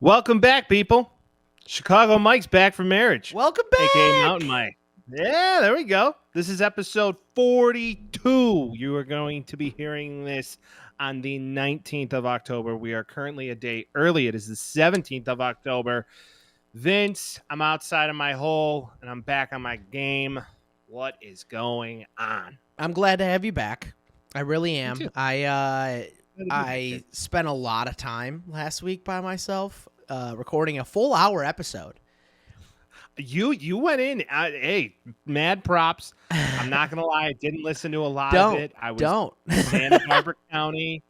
Welcome back, people. Chicago Mike's back from marriage. Welcome back. AKA Mountain Mike. Yeah, there we go. This is episode 42. You are going to be hearing this on the 19th of October. We are currently a day early. It is the 17th of October. Vince, I'm outside of my hole and I'm back on my game. What is going on? I'm glad to have you back. I really am. too. I spent a lot of time last week by myself recording a full hour episode. You went in. Hey, mad props. I'm not gonna lie. I didn't listen to a lot of it. I was in Santa Barbara County.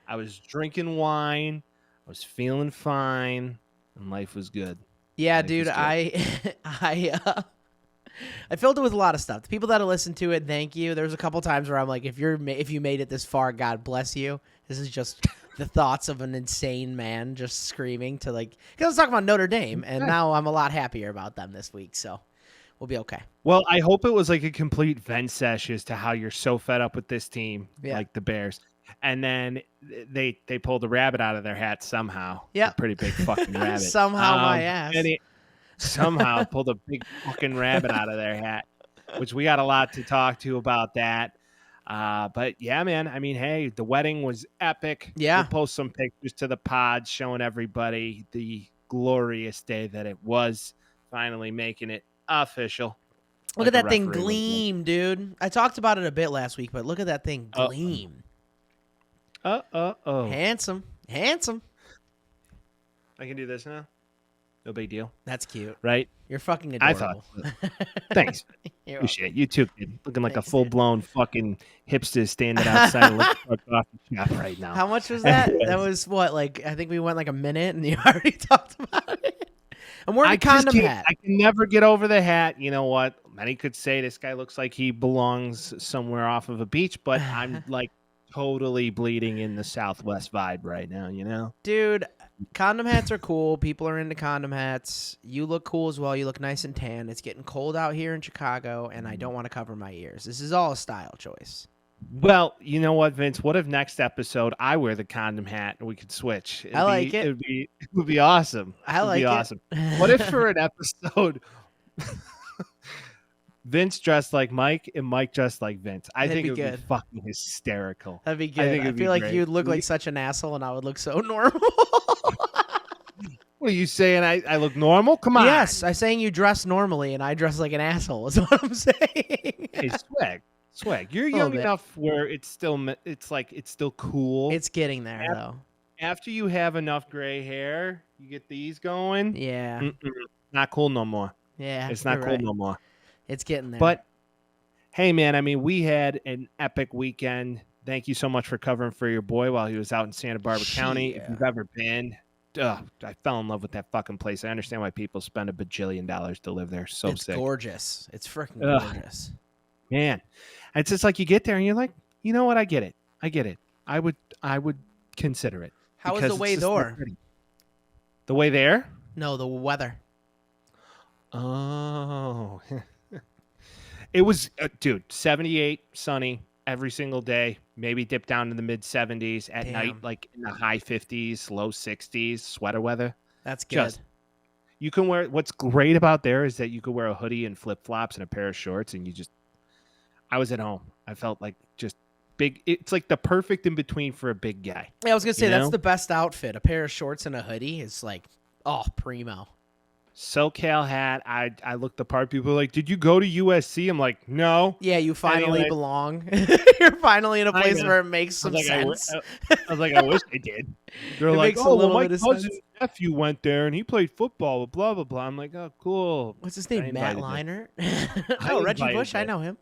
I was drinking wine. I was feeling fine, and life was good. Yeah, dude. I filled it with a lot of stuff. The people that have listened to it, thank you. There's a couple times where I'm like, if you made it this far, God bless you. This is just the thoughts of an insane man just screaming to because I was talking about Notre Dame, and now I'm a lot happier about them this week, so we'll be okay. Well, I hope it was like a complete vent sesh as to how you're so fed up with this team, like the Bears, and then they pulled a rabbit out of their hat somehow. Yeah, a pretty big fucking rabbit. Somehow my ass. Somehow pulled a big fucking rabbit out of their hat, which we got a lot to talk to about that. But yeah, man, I mean, hey, the wedding was epic. Yeah. We'll post some pictures to the pod showing everybody the glorious day that it was, finally making it official. Look at that thing gleam, dude. I talked about it a bit last week, but look at that thing gleam. Handsome. I can do this now. No big deal. That's cute. Right? You're fucking adorable. I thought. Thanks. Appreciate it. You too, kid. Looking like a full-blown fucking hipster standing outside of the coffee shop right now. How much was that? That was what, I think we went like a minute and you already talked about it. I'm wearing a condom hat. I can never get over the hat. You know what? Many could say this guy looks like he belongs somewhere off of a beach, but I'm totally bleeding in the Southwest vibe right now, you know? Dude, condom hats are cool. People are into condom hats. You look cool as well. You look nice and tan. It's getting cold out here in Chicago, and I don't want to cover my ears. This is all a style choice. Well, you know what, Vince? What if next episode I wear the condom hat and we could switch? I like it. It would be awesome. Awesome. What if for an episode Vince dressed like Mike and Mike dressed like Vince? I think it would be fucking hysterical. That'd be good. I feel like you'd look like such an asshole and I would look so normal. What are you saying? I look normal? Come on. Yes, I'm saying you dress normally and I dress like an asshole is what I'm saying. Hey, swag. You're young enough where it's still cool. It's getting there though. After you have enough gray hair, you get these going. Yeah. Not cool no more. Yeah. It's not cool no more. It's getting there. But hey, man, I mean, we had an epic weekend. Thank you so much for covering for your boy while he was out in Santa Barbara County. If you've ever been, I fell in love with that fucking place. I understand why people spend $1 bajillion to live there. So it's sick. Gorgeous. It's freaking gorgeous. Man, it's just like you get there and you're like, you know what? I get it. I would consider it. How was the way there? The way there? No, the weather. Oh, it was, dude, 78, sunny every single day. Maybe dip down to the mid 70s at night, like in the high 50s, low 60s, sweater weather. That's good. You can wear. What's great about there is that you could wear a hoodie and flip flops and a pair of shorts, and I was at home. I felt like just big. It's like the perfect in between for a big guy. Yeah, I was gonna say that's the best outfit. A pair of shorts and a hoodie is primo. SoCal hat. I looked the part. People were like, did you go to USC? I'm like, no. Yeah, you finally belong. You're finally in a place where it makes some sense. I was like, I wish I did. They're like, my cousin's nephew went there and he played football, blah, blah, blah. I'm like, oh, cool. What's his name? Matt Leinart? Oh, Reggie Bush. I know him.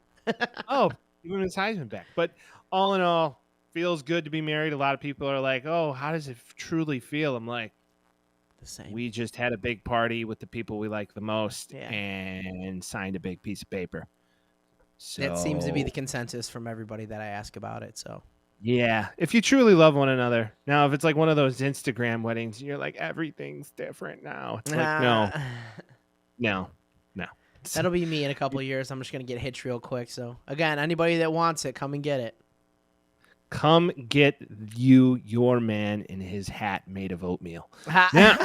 Oh, even his Heisman back. But all in all, feels good to be married. A lot of people are like, oh, how does it truly feel? I'm like, same. We just had a big party with the people we like the most and signed a big piece of paper. So that seems to be the consensus from everybody that I ask about it. So yeah, if you truly love one another. Now, if it's like one of those Instagram weddings, you're like, everything's different now. It's like, no. That'll be me in a couple of years. I'm just going to get hitched real quick. So again, anybody that wants it, come and get it. Come get your man in his hat made of oatmeal. Now,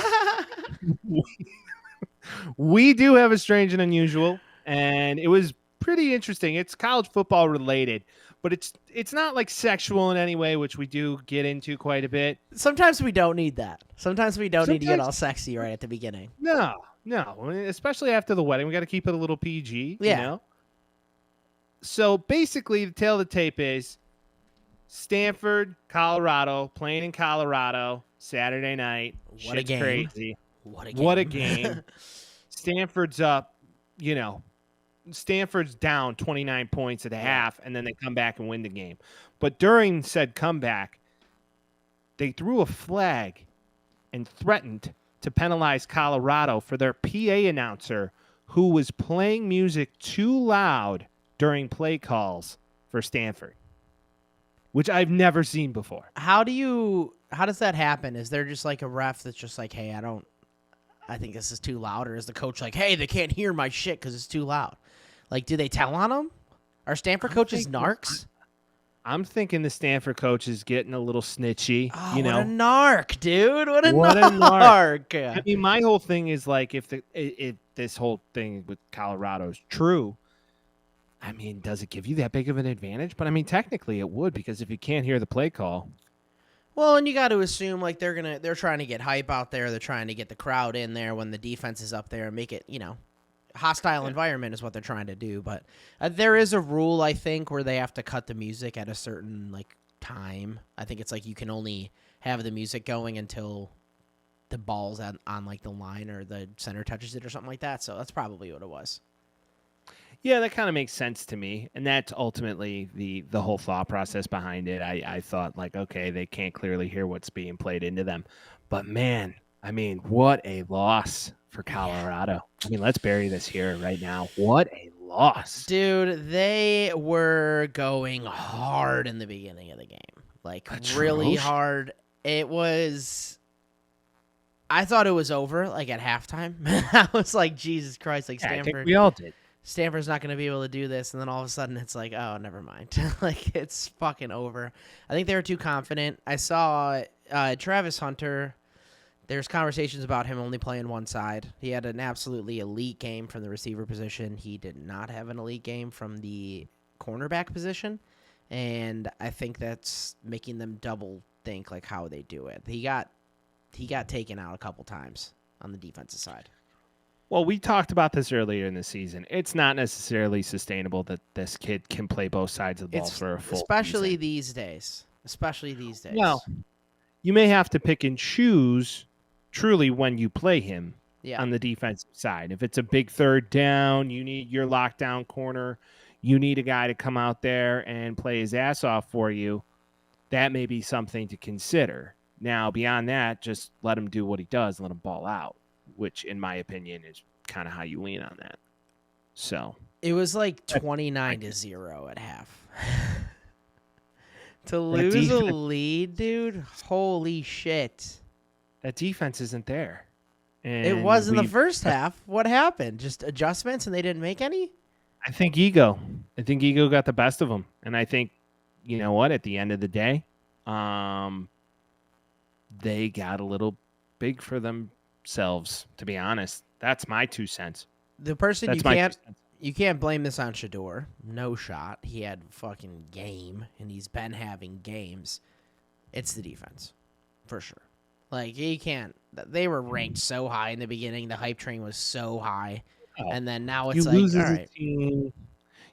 We do have a strange and unusual, and it was pretty interesting. It's college football related, but it's not like sexual in any way, which we do get into quite a bit. Sometimes we don't need that. Sometimes we don't need to get Sometimes all sexy right at the beginning. no, I mean, especially after the wedding, we got to keep it a little PG, Yeah. you know. So basically, the tale of the tape is Stanford, Colorado, playing in Colorado Saturday night. What a Shit's game. crazy. What a game. What a game. Stanford's up, you know, Stanford's down 29 points at the half, and then they come back and win the game. But during said comeback, they threw a flag and threatened to penalize Colorado for their PA announcer who was playing music too loud during play calls for Stanford, which I've never seen before. How does that happen? Is there just like a ref that's just like, hey, I think this is too loud? Or is the coach like, hey, they can't hear my shit because it's too loud? Like, do they tell on them? Are Stanford coaches narcs? I'm thinking the Stanford coach is getting a little snitchy. Oh, you know, what a narc, dude! What a What a narc! I mean, my whole thing is like, if this whole thing with Colorado is true, I mean, does it give you that big of an advantage? But I mean, technically it would, because if you can't hear the play call. Well, and you got to assume like they're trying to get hype out there. They're trying to get the crowd in there when the defense is up there and make it, hostile environment is what they're trying to do. But there is a rule, I think, where they have to cut the music at a certain like time. I think it's like you can only have the music going until the ball's on like the line or the center touches it or something like that. So that's probably what it was. Yeah, that kind of makes sense to me. And that's ultimately the whole thought process behind it. I thought like, okay, they can't clearly hear what's being played into them. But man, I mean, what a loss for Colorado. I mean, let's bury this here right now. What a loss. Dude, they were going hard in the beginning of the game. Like, really hard. It was... I thought it was over, like, at halftime. I was like, Jesus Christ, like, Stanford... I think we all did. Stanford's not going to be able to do this, and then all of a sudden it's like, oh, never mind. Like, it's fucking over. I think they were too confident. I saw Travis Hunter... There's conversations about him only playing one side. He had an absolutely elite game from the receiver position. He did not have an elite game from the cornerback position, and I think that's making them double think like how they do it. He got taken out a couple times on the defensive side. Well, we talked about this earlier in the season. It's not necessarily sustainable that this kid can play both sides of the ball for a full especially season. these days. Well, you may have to pick and choose truly when you play him on the defensive side. If it's a big third down, you need your lockdown corner, you need a guy to come out there and play his ass off for you. That may be something to consider. Now, beyond that, just let him do what he does, let him ball out, which in my opinion is kind of how you lean on that. So it was like 29-0 at half. To lose a lead, dude, holy shit. That defense isn't there. And it was in the first half. What happened? Just adjustments and they didn't make any? I think ego. Got the best of them. And I think, you know what, at the end of the day, they got a little big for themselves, to be honest. That's my 2 cents. The person you can't blame this on Shador. No shot. He had fucking game, and he's been having games. It's the defense, for sure. Like, he can't. They were ranked so high in the beginning. The hype train was so high. And then now it's like, all right.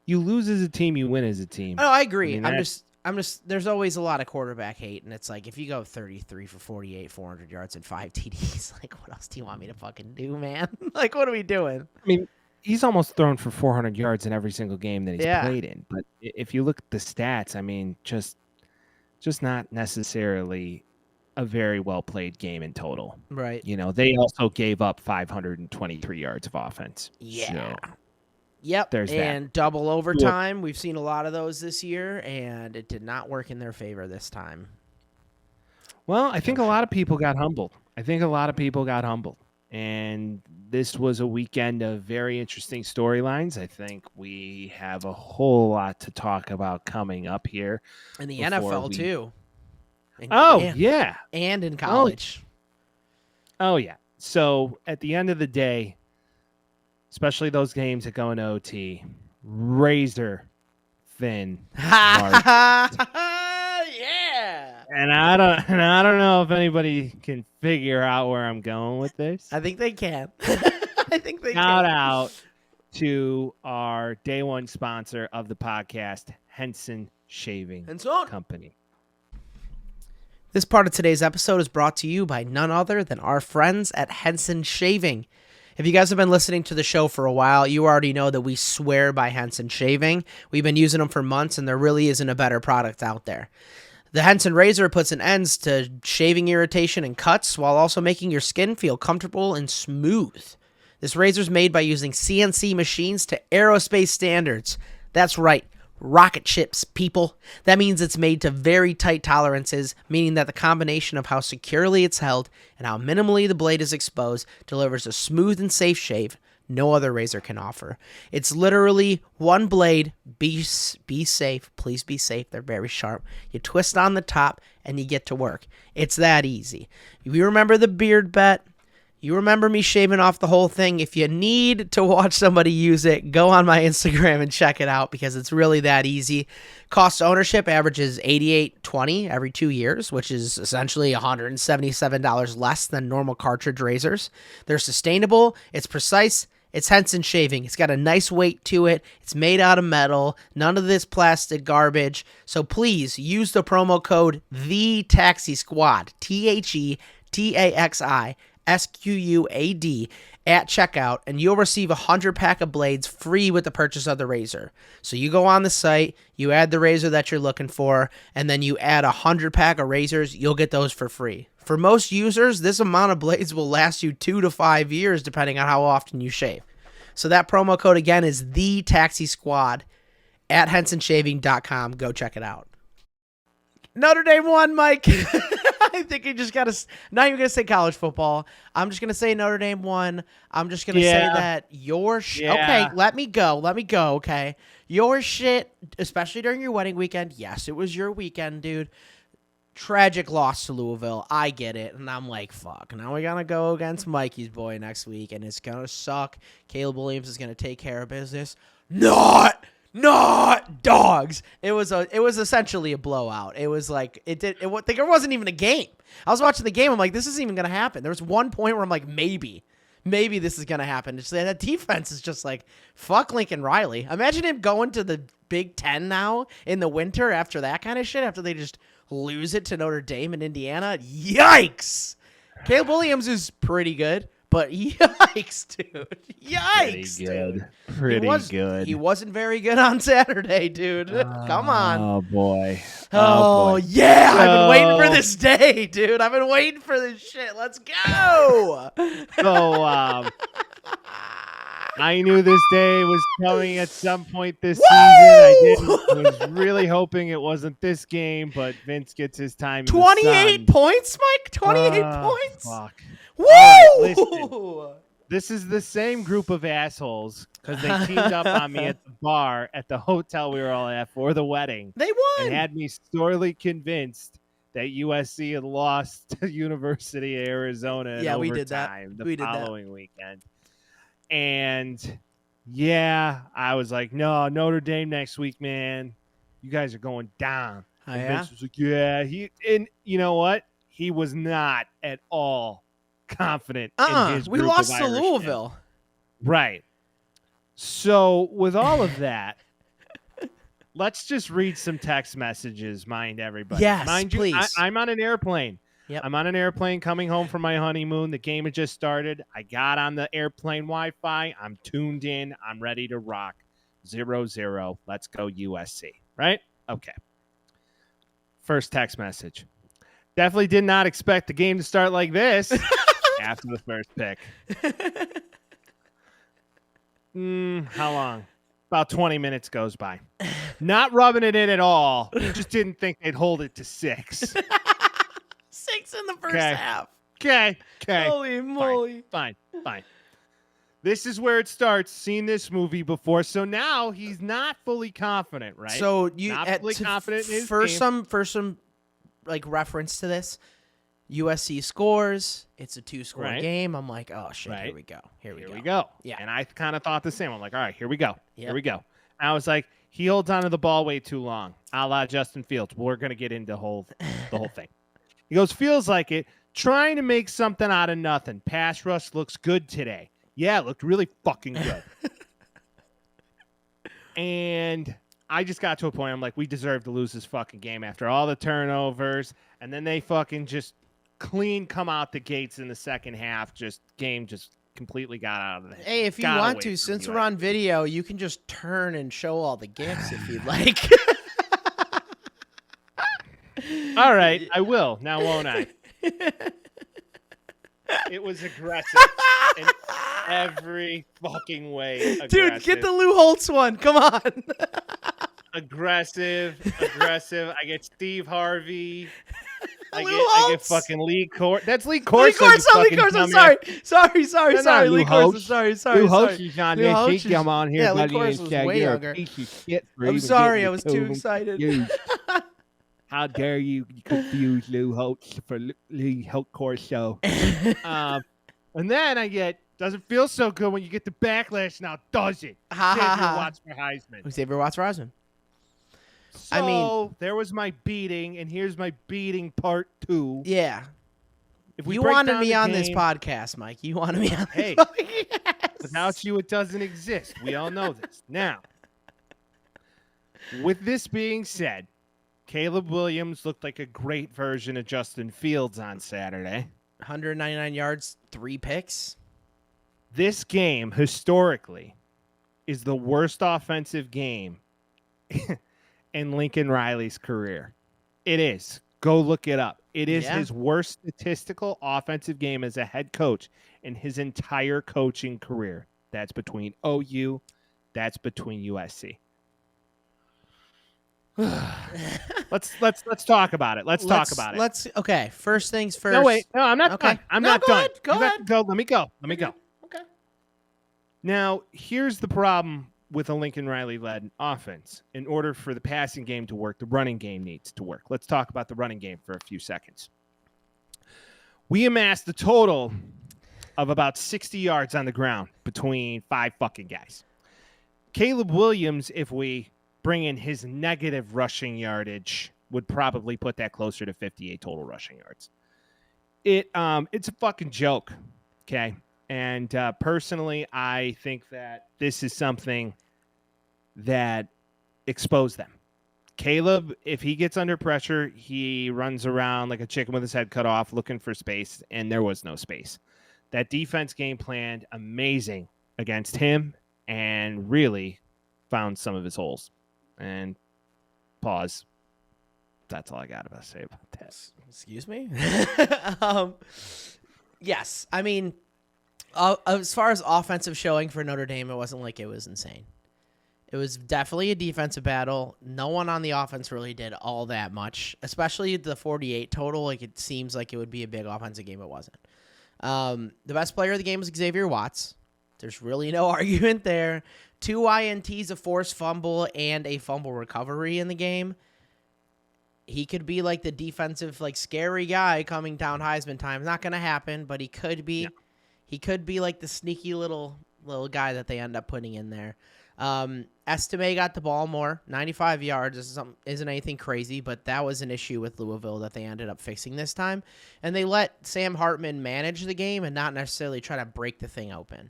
You lose as a team, you win as a team. Oh, I agree. I mean, I'm just, there's always a lot of quarterback hate. And it's like, if you go 33 for 48, 400 yards and 5 TDs, like, what else do you want me to fucking do, man? Like, what are we doing? I mean, he's almost thrown for 400 yards in every single game that he's played in. But if you look at the stats, I mean, just not necessarily a very well-played game in total. Right. You know, they also gave up 523 yards of offense. Yeah. So, yep. There's and that. Double overtime. We've seen a lot of those this year, and it did not work in their favor this time. Well, I think a lot of people got humbled. And this was a weekend of very interesting storylines. I think we have a whole lot to talk about coming up here. And the NFL, too. Yeah. And in college. Oh, yeah. So at the end of the day, especially those games that go in OT, razor thin margin. Yeah. And I don't know if anybody can figure out where I'm going with this. I think they can. I think they Shout can. out to our day one sponsor of the podcast, Henson Shaving Company. This part of today's episode is brought to you by none other than our friends at Henson Shaving. If you guys have been listening to the show for a while, you already know that we swear by Henson Shaving. We've been using them for months, and there really isn't a better product out there. The Henson razor puts an end to shaving irritation and cuts while also making your skin feel comfortable and smooth. This razor is made by using CNC machines to aerospace standards. That's right, rocket ships, people. That means it's made to very tight tolerances, meaning that the combination of how securely it's held and how minimally the blade is exposed delivers a smooth and safe shave no other razor can offer. It's literally one blade. Be safe. Please be safe. They're very sharp. You twist on the top and you get to work. It's that easy. You remember the beard bet? You remember me shaving off the whole thing? If you need to watch somebody use it, go on my Instagram and check it out because it's really that easy. Cost of ownership averages $88.20 every 2 years, which is essentially $177 less than normal cartridge razors. They're sustainable, it's precise, it's Henson Shaving. It's got a nice weight to it. It's made out of metal. None of this plastic garbage. So please use the promo code THETAXISQUAD, THETAXISQUAD at checkout, and you'll receive a 100-pack of blades free with the purchase of the razor. So you go on the site, you add the razor that you're looking for, and then you add a 100-pack of razors, you'll get those for free. For most users, this amount of blades will last you 2 to 5 years depending on how often you shave. So that promo code again is TheTaxiSquad at HensonShaving.com. Go check it out. Notre Dame won, Mike. I think you just got to, not even going to say college football. I'm just going to say Notre Dame won. I'm just going to say that your shit. Okay, let me go. Okay. Your shit, especially during your wedding weekend. Yes, it was your weekend, dude. Tragic loss to Louisville. I get it. And I'm like, fuck. Now we got to go against Mikey's boy next week, and it's going to suck. Caleb Williams is going to take care of business. Not dogs. It was essentially a blowout. It was like, there wasn't even a game. I was watching the game. I'm like, this isn't even going to happen. There was one point where I'm like, maybe this is going to happen. It's that defense is just like, fuck Lincoln Riley. Imagine him going to the Big Ten now in the winter after that kind of shit, after they just lose it to Notre Dame and Indiana. Yikes. Caleb Williams is pretty good, but yikes, dude. Yikes, Pretty good. He wasn't very good on Saturday, dude. Come on. Oh, boy. Oh, yeah. I've been waiting for this day, dude. I've been waiting for this shit. Let's go. So, I knew this day was coming at some point this season. I was really hoping it wasn't this game, but Vince gets his time. 28 points, Mike? 28 points? Fuck. Woo! Right, listen, this is the same group of assholes because they teamed up on me at the bar at the hotel we were all at for the wedding. They won. And had me sorely convinced that USC had lost to University of Arizona in overtime the following weekend. And yeah, I was like, no, Notre Dame next week, man. You guys are going down. And Vince was like, yeah. And you know what? He was not at all confident in his group. We lost of to Irishmen. Louisville. Right. So with all of that, let's just read some text messages, mind everybody. Yes, mind you, please. I'm on an airplane. Yep. I'm on an airplane coming home from my honeymoon. The game had just started. I got on the airplane Wi-Fi. I'm tuned in. I'm ready to rock. 0-0. Let's go USC. Right? Okay. First text message. Definitely did not expect the game to start like this after the first pick. How long? About 20 minutes goes by. Not rubbing it in at all. Just didn't think they'd hold it to 6. 6 in the first half. Okay. Holy moly. Fine. This is where it starts. Seen this movie before, so now he's not fully confident, right? So you not fully confident in his for game. some like reference to this. USC scores. It's a 2-score Right. game. I'm like, oh shit, Right. here we go. Here we we go. go. Yeah. And I kind of thought the same. I'm like, all right, here we go. Yep. Here we go. And I was like, he holds onto the ball way too long, a la Justin Fields. We're going to get into the whole thing. He goes, feels like it. Trying to make something out of nothing. Pass rush looks good today. Yeah, it looked really fucking good. And I just got to a point, I'm like, we deserve to lose this fucking game after all the turnovers. And then they fucking just come out the gates in the second half. Game just completely got out of the Hey, if you got want away to, from since you. we're on video, you can just turn and show all the gifts if you'd like. All right, I will. Now, won't I? It was aggressive in every fucking way. Aggressive. Dude, get the Lou Holtz one. Come on. aggressive. I get Steve Harvey. I get fucking Lee Corso. That's Lee Corso. Lee Corso. Sorry. Lou Lee Corso. Holtz. Sorry. Lou Holtz is on Lou this. Holtz He is- come on here, yeah, Lee buddy, Corso and was say way you're younger. a piece of shit. For I'm even sorry. getting I was to too him. excited. You. How dare you confuse Lou Holtz for Lee Corso? And then I get, doesn't feel so good when you get the backlash now, does it? Xavier Watts for Heisman. Xavier Watts for Heisman. So there was my beating, and here's my beating part 2. Yeah. If we You break wanted down me the on this game- podcast, Mike. You wanted me on Hey, this podcast. Without you, it doesn't exist. We all know this. Now, with this being said, Caleb Williams looked like a great version of Justin Fields on Saturday. 199 yards, 3 picks. This game, historically, is the worst offensive game in Lincoln Riley's career. It is. Go look it up. It is his worst statistical offensive game as a head coach in his entire coaching career. That's between OU. That's between USC. let's talk about it. Let's talk about it. Okay. First things first. No, wait. No, I'm not Okay. done. I'm No, not go done. ahead. Go You got ahead. to go. Let me go. Okay. Now, here's the problem with a Lincoln Riley-led offense. In order for the passing game to work, the running game needs to work. Let's talk about the running game for a few seconds. We amassed a total of about 60 yards on the ground between 5 fucking guys. Caleb Williams, if we bring in his negative rushing yardage, would probably put that closer to 58 total rushing yards. It's a fucking joke, okay? And personally, I think that this is something that exposed them. Caleb, if he gets under pressure, he runs around like a chicken with his head cut off looking for space, and there was no space. That defense game planned amazing against him and really found some of his holes. And pause. That's all I got to say about that. Excuse me? Yes. I mean, as far as offensive showing for Notre Dame, it wasn't like it was insane. It was definitely a defensive battle. No one on the offense really did all that much, especially the 48 total. Like, it seems like it would be a big offensive game. It wasn't. The best player of the game was Xavier Watts. There's really no argument there. 2 INTs, a forced fumble, and a fumble recovery in the game. He could be like the defensive, like, scary guy coming down Heisman time. Not going to happen, but he could be. Yeah. He could be like the sneaky little guy that they end up putting in there. Estime got the ball more, 95 yards. This isn't anything crazy, but that was an issue with Louisville that they ended up fixing this time. And they let Sam Hartman manage the game and not necessarily try to break the thing open.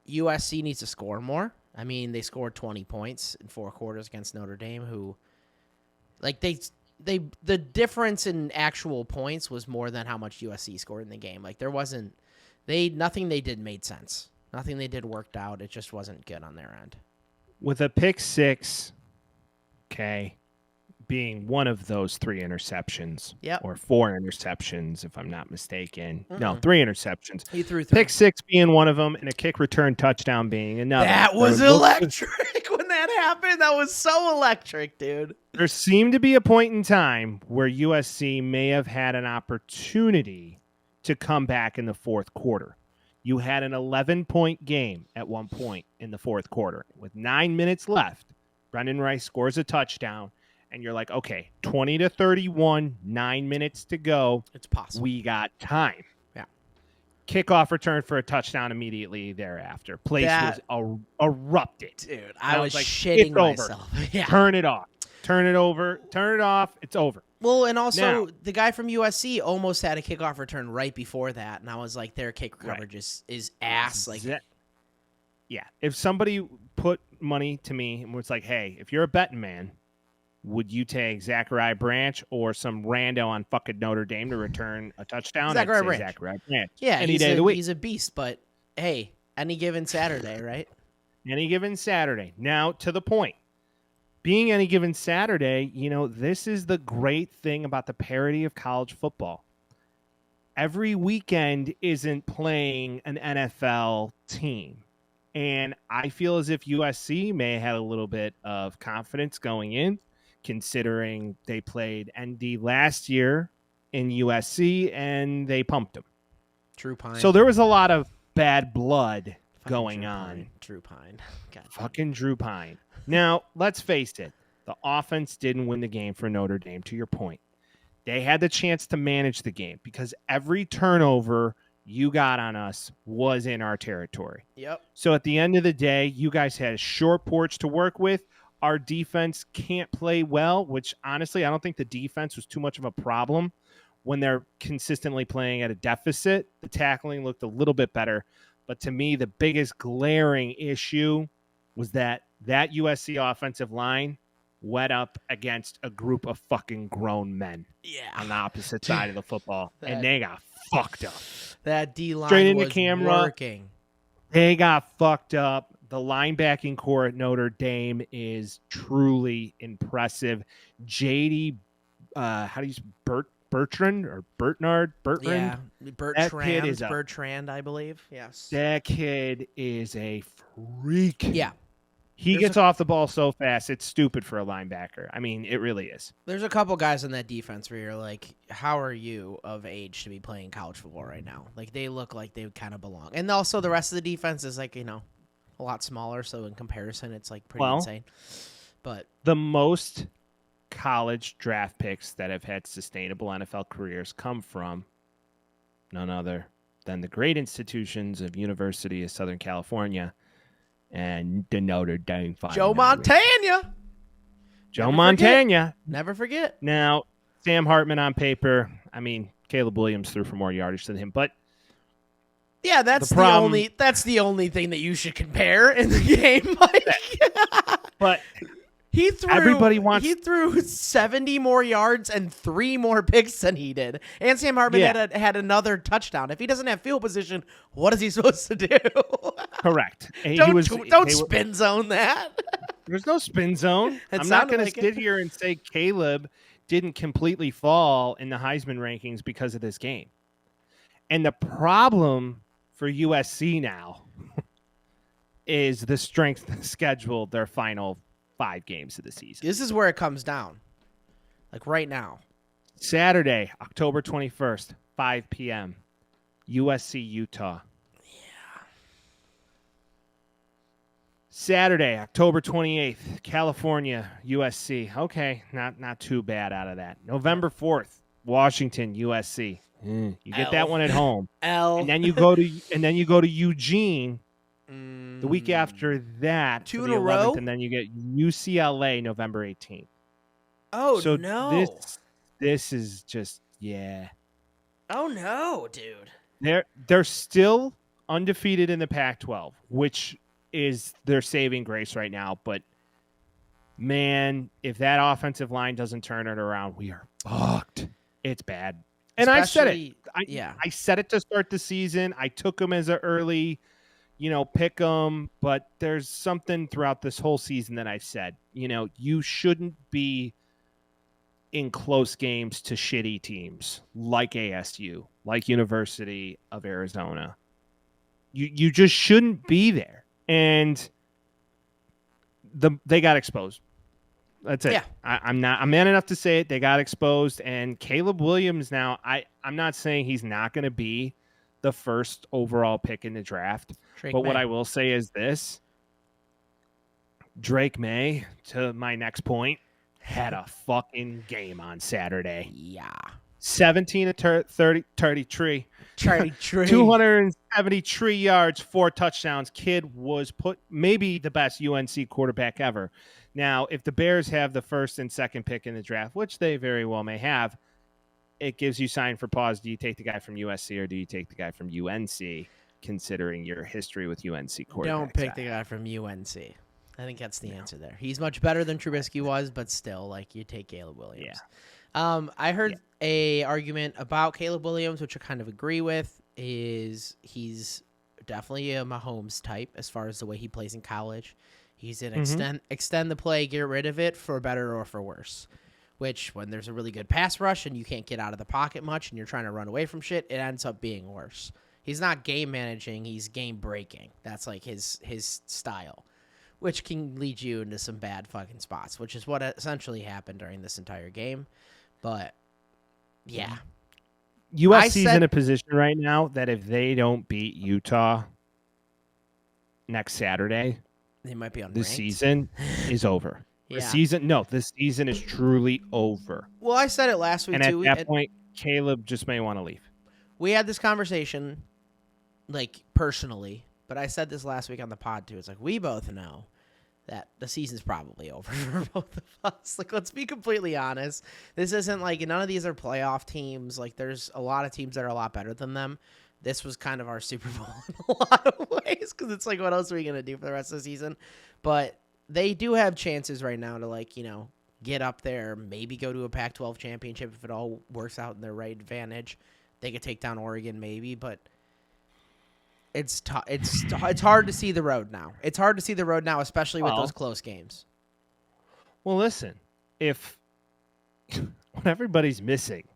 USC needs to score more. I mean, they scored 20 points in 4 quarters against Notre Dame, who, like, the difference in actual points was more than how much USC scored in the game. Like, there wasn't, nothing they did made sense. Nothing they did worked out. It just wasn't good on their end. With a pick 6, okay, being one of those 3 interceptions, or 4 interceptions, if I'm not mistaken. No, 3 interceptions. He threw 3. Pick 6 being one of them, and a kick return touchdown being another. That was electric when that happened. That was so electric, dude. There seemed to be a point in time where USC may have had an opportunity to come back in the 4th quarter. You had an 11-point game at one point in the 4th quarter. With 9 minutes left, Brendan Rice scores a touchdown, and you're like, okay, 20-31, 9 minutes to go. It's possible. We got time. Yeah. Kickoff return for a touchdown immediately thereafter. Place was erupted. Dude, I was like, shitting it's myself. Yeah. Turn it off. Turn it over. Turn it off. It's over. Well, and also Now, the guy from USC almost had a kickoff return right before that, and I was like, their kick coverage is ass. Like, yeah, if somebody put money to me and was like, hey, if you're a betting man, would you take Zachariah Branch or some rando on fucking Notre Dame to return a touchdown? Zachariah I'd say Branch. Zachariah Branch. Yeah, any day of the week. He's a beast, but hey, any given Saturday, right? Any given Saturday. Now, to the point. Being any given Saturday, this is the great thing about the parity of college football. Every weekend isn't playing an NFL team. And I feel as if USC may have had a little bit of confidence going in, considering they played ND last year in USC and they pumped them. True Pine. So there was a lot of bad blood going Drew on. Pine. Drew Pine. God. Fucking Drew Pine. Now, let's face it. The offense didn't win the game for Notre Dame, to your point. They had the chance to manage the game because every turnover you got on us was in our territory. Yep. So at the end of the day, you guys had a short porch to work with. Our defense can't play well, which honestly, I don't think the defense was too much of a problem when they're consistently playing at a deficit. The tackling looked a little bit better. But to me, the biggest glaring issue was that USC offensive line wet up against a group of fucking grown men on the opposite side of the football, and they got fucked up. That D-line straight into was camera. Working. They got fucked up. The linebacking core at Notre Dame is truly impressive. JD, how do you Bertrand or Bertrand? Yeah, Bertrand, Bertrand, I believe. Yes. That kid is a freak. Yeah. He gets off the ball so fast, it's stupid for a linebacker. I mean, it really is. There's a couple guys in that defense where you're like, how are you of age to be playing college football right now? Like, they look like they kind of belong. And also the rest of the defense is like, a lot smaller. So in comparison, it's like pretty insane. But the most college draft picks that have had sustainable NFL careers come from none other than the great institutions of University of Southern California and the Notre Dame Fighting Joe Montana. Joe Montana. Never forget. Now, Sam Hartman on paper. I mean, Caleb Williams threw for more yardage than him, but yeah, that's the only thing that you should compare in the game, Mike. But he threw 70 more yards and 3 more picks than he did. And Sam Hartman had another touchdown. If he doesn't have field position, what is he supposed to do? Correct. Don't spin zone that. There's no spin zone. I'm not going to sit here and say Caleb didn't completely fall in the Heisman rankings because of this game. And the problem for USC now is the strength of the schedule, their final 5 games of the season. This is where it comes down. Like right now. Saturday, October 21st, 5 p.m. USC, Utah. Yeah. Saturday, October 28th, California, USC. Okay, not too bad out of that. November 4th, Washington, USC. You get that one at home. And then you go to Eugene the week after that. 2 in a row? And then you get UCLA November 18th. Oh, so no. This is just, yeah. Oh, no, dude. They're still undefeated in the Pac-12, which is their saving grace right now. But, man, if that offensive line doesn't turn it around, we are fucked. It's bad. And I said it. I said it to start the season. I took them as an early, pick them. But there's something throughout this whole season that I've said. You shouldn't be in close games to shitty teams like ASU, like University of Arizona. You just shouldn't be there. And they got exposed. That's it. Yeah. I'm man enough to say it. They got exposed. And Caleb Williams now, I'm not saying he's not going to be the first overall pick in the draft. What I will say is this. Drake May, to my next point, had a fucking game on Saturday. Yeah. 17 to 33. Charlie Tree. 273 yards, 4 touchdowns. Kid was maybe the best UNC quarterback ever. Now, if the Bears have the first and second pick in the draft, which they very well may have, it gives you sign for pause. Do you take the guy from USC or do you take the guy from UNC, considering your history with UNC quarterbacks? Don't pick the guy from UNC. I think that's the answer there. He's much better than Trubisky was, but still, like, you take Caleb Williams. Yeah. I heard a argument about Caleb Williams, which I kind of agree with, is he's definitely a Mahomes type as far as the way he plays in college. He's an extend the play, get rid of it for better or for worse. Which, when there's a really good pass rush and you can't get out of the pocket much and you're trying to run away from shit, it ends up being worse. He's not game managing, he's game breaking. That's like his style, which can lead you into some bad fucking spots, which is what essentially happened during this entire game. But, yeah. USC's in a position right now that if they don't beat Utah next Saturday, they might be on the season is over. Yeah. The season is truly over. Well, I said it last week, and too. At that point, Caleb just may want to leave. We had this conversation, like, personally, but I said this last week on the pod, too. It's like, we both know that the season's probably over for both of us. Like, let's be completely honest. This isn't, like, none of these are playoff teams. Like, there's a lot of teams that are a lot better than them. This was kind of our Super Bowl in a lot of ways, because it's like, what else are we going to do for the rest of the season? But they do have chances right now to, like, get up there, maybe go to a Pac-12 championship if it all works out in their right advantage. They could take down Oregon maybe, but it's hard to see the road now. It's hard to see the road now, especially with those close games. Well, listen, if what everybody's missing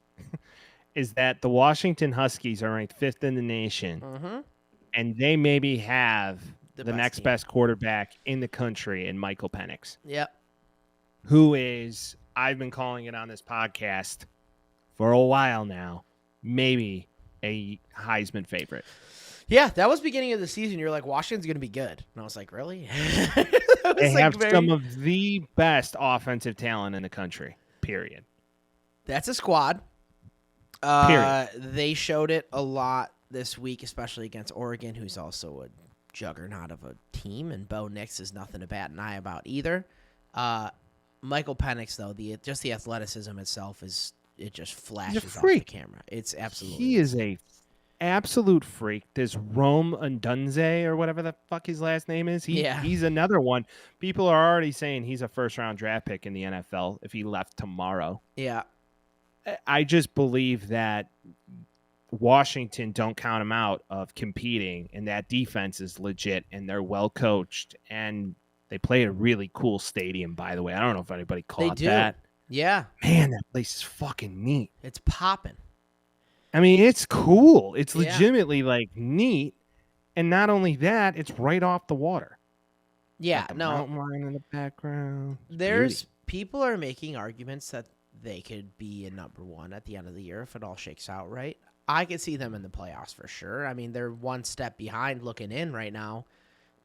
is that the Washington Huskies are ranked 5th in the nation, and they maybe have the next best quarterback in the country in Michael Penix. Yep. Who is, I've been calling it on this podcast for a while now, maybe a Heisman favorite. Yeah, that was beginning of the season. You're like, Washington's going to be good. And I was like, really? They have some of the best offensive talent in the country, period. That's a squad. Period. They showed it a lot this week, especially against Oregon, who's also a juggernaut of a team, and Bo Nix is nothing to bat an eye about either. Michael Penix, though, just the athleticism itself it just flashes off the camera. It's absolutely. He is a absolute freak. This Rome Undunze or whatever the fuck his last name is. He's another one. People are already saying he's a first-round draft pick in the NFL if he left tomorrow. Yeah. I just believe that Washington don't count him out of competing, and that defense is legit, and they're well coached, and they play at a really cool stadium, by the way. I don't know if anybody caught that. Yeah. Man, that place is fucking neat. It's popping. I mean, it's cool. It's legitimately like neat, and not only that, it's right off the water. Yeah, the mountain line in the background. People are making arguments that they could be a number one at the end of the year if it all shakes out right. I could see them in the playoffs for sure. I mean, they're one step behind looking in right now.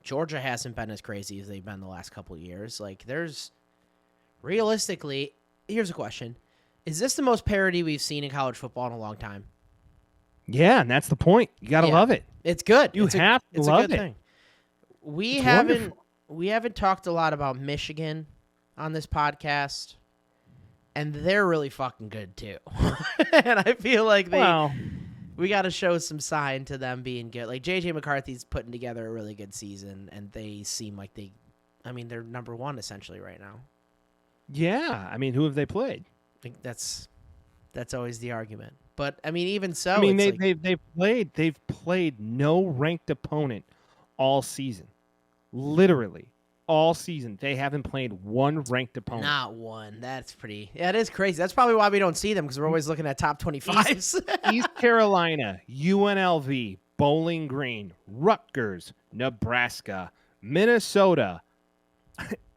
Georgia hasn't been as crazy as they've been the last couple of years. Like, realistically, here's a question. Is this the most parity we've seen in college football in a long time? Yeah, and that's the point. You got to love it. It's good. You have to love it. Thing. We haven't talked a lot about Michigan on this podcast, and they're really fucking good too. And I feel like we got to show some sign to them being good. Like, J.J. McCarthy's putting together a really good season, and they seem like they're number one essentially right now. Yeah, I mean, who have they played? I think that's always the argument. But I mean, even so, I mean, they've played no ranked opponent all season, literally all season. They haven't played one ranked opponent. Not one. That's pretty. Yeah, it is crazy. That's probably why we don't see them, because we're always looking at top 25s. East Carolina, UNLV, Bowling Green, Rutgers, Nebraska, Minnesota,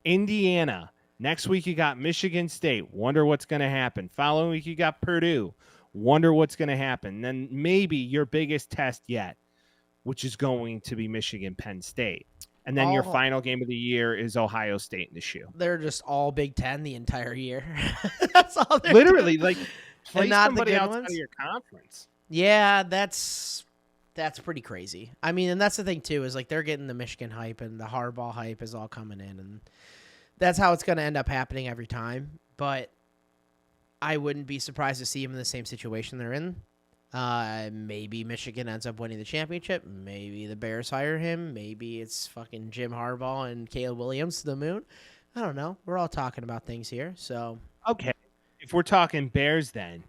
Indiana. Next week you got Michigan State. Wonder what's going to happen. Following week you got Purdue. Wonder what's going to happen. Then maybe your biggest test yet, which is going to be Michigan Penn State. And then your final game of the year is Ohio State in the shoe. They're just all Big Ten the entire year. That's all they're literally doing. like play somebody outside of your conference. Yeah, that's pretty crazy. I mean, and that's the thing too, is like they're getting the Michigan hype and the Harbaugh hype is all coming in, and that's how it's going to end up happening every time. But I wouldn't be surprised to see them in the same situation they're in. Maybe Michigan ends up winning the championship. Maybe the Bears hire him. Maybe it's fucking Jim Harbaugh and Caleb Williams to the moon. I don't know. We're all talking about things here, so okay. If we're talking Bears, then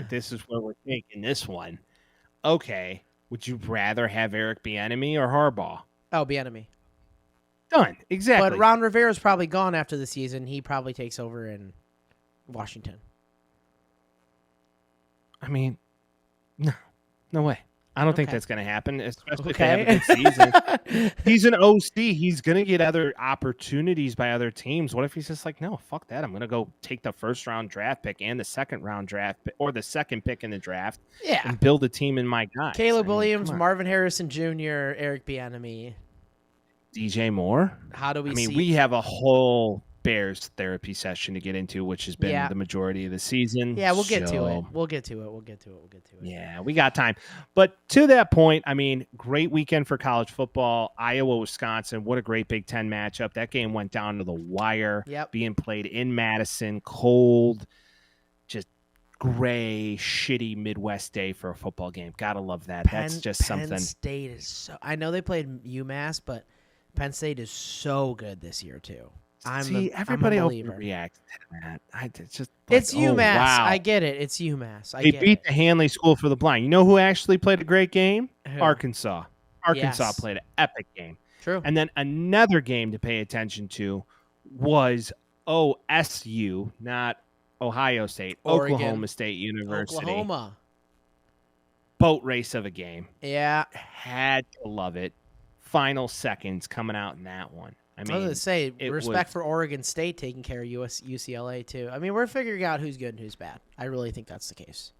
this is where we're taking this one. Okay, would you rather have Eric Bieniemy or Harbaugh? Oh, Bieniemy. Done. Exactly. But Ron Rivera's probably gone after the season. He probably takes over in Washington. I mean, no way. I don't think that's going to happen, especially if they have a good season. He's an OC. He's going to get other opportunities by other teams. What if he's just like, no, fuck that. I'm going to go take the first-round draft pick and the second-round draft pick, or the second pick in the draft and build a team in my guys. Caleb Williams, Marvin Harrison Jr., Eric Bieniemy. DJ Moore? How do we see? We have a whole Bears therapy session to get into, which has been the majority of the season. Yeah, we'll get to it. We'll get to it. Yeah, we got time. But to that point, I mean, great weekend for college football. Iowa, Wisconsin, what a great Big Ten matchup. That game went down to the wire, being played in Madison, cold, just gray, shitty Midwest day for a football game. Gotta love that. That's just something. Penn State is so. I know they played UMass, but Penn State is so good this year too. Everybody overreacts to that. It's UMass. Wow. I get it. It's UMass. They beat the Hanley School for the Blind. You know who actually played a great game? Who? Arkansas. Arkansas played an epic game. True. And then another game to pay attention to was OSU, not Ohio State. Oregon. Oklahoma State University. Oklahoma. Boat race of a game. Yeah. Had to love it. Final seconds coming out in that one. I mean, I was going to say, respect for Oregon State taking care of UCLA, too. I mean, we're figuring out who's good and who's bad. I really think that's the case.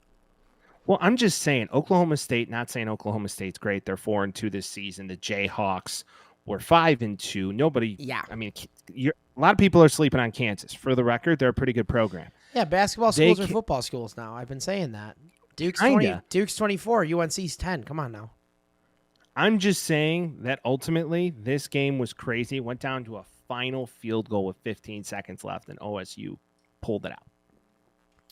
Well, I'm just saying, Oklahoma State, not saying Oklahoma State's great. They're 4-2 this season. The Jayhawks were 5-2. Nobody, I mean, a lot of people are sleeping on Kansas. For the record, they're a pretty good program. Yeah, basketball schools are football schools now. I've been saying that. Duke's 24, UNC's 10. Come on now. I'm just saying that ultimately this game was crazy. It went down to a final field goal with 15 seconds left, and OSU pulled it out.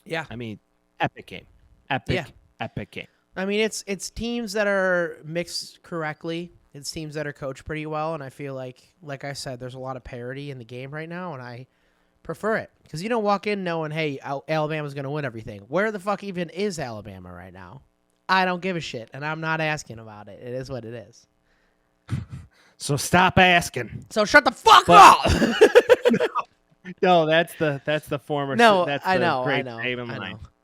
Yeah. I mean, epic game. Epic game. I mean, it's teams that are mixed correctly. It's teams that are coached pretty well, and I feel like I said, there's a lot of parity in the game right now, and I prefer it. Because you don't walk in knowing, hey, Alabama's going to win everything. Where the fuck even is Alabama right now? I don't give a shit, and I'm not asking about it. It is what it is. So stop asking. So shut the fuck up. No, that's the former. No, that's the I know.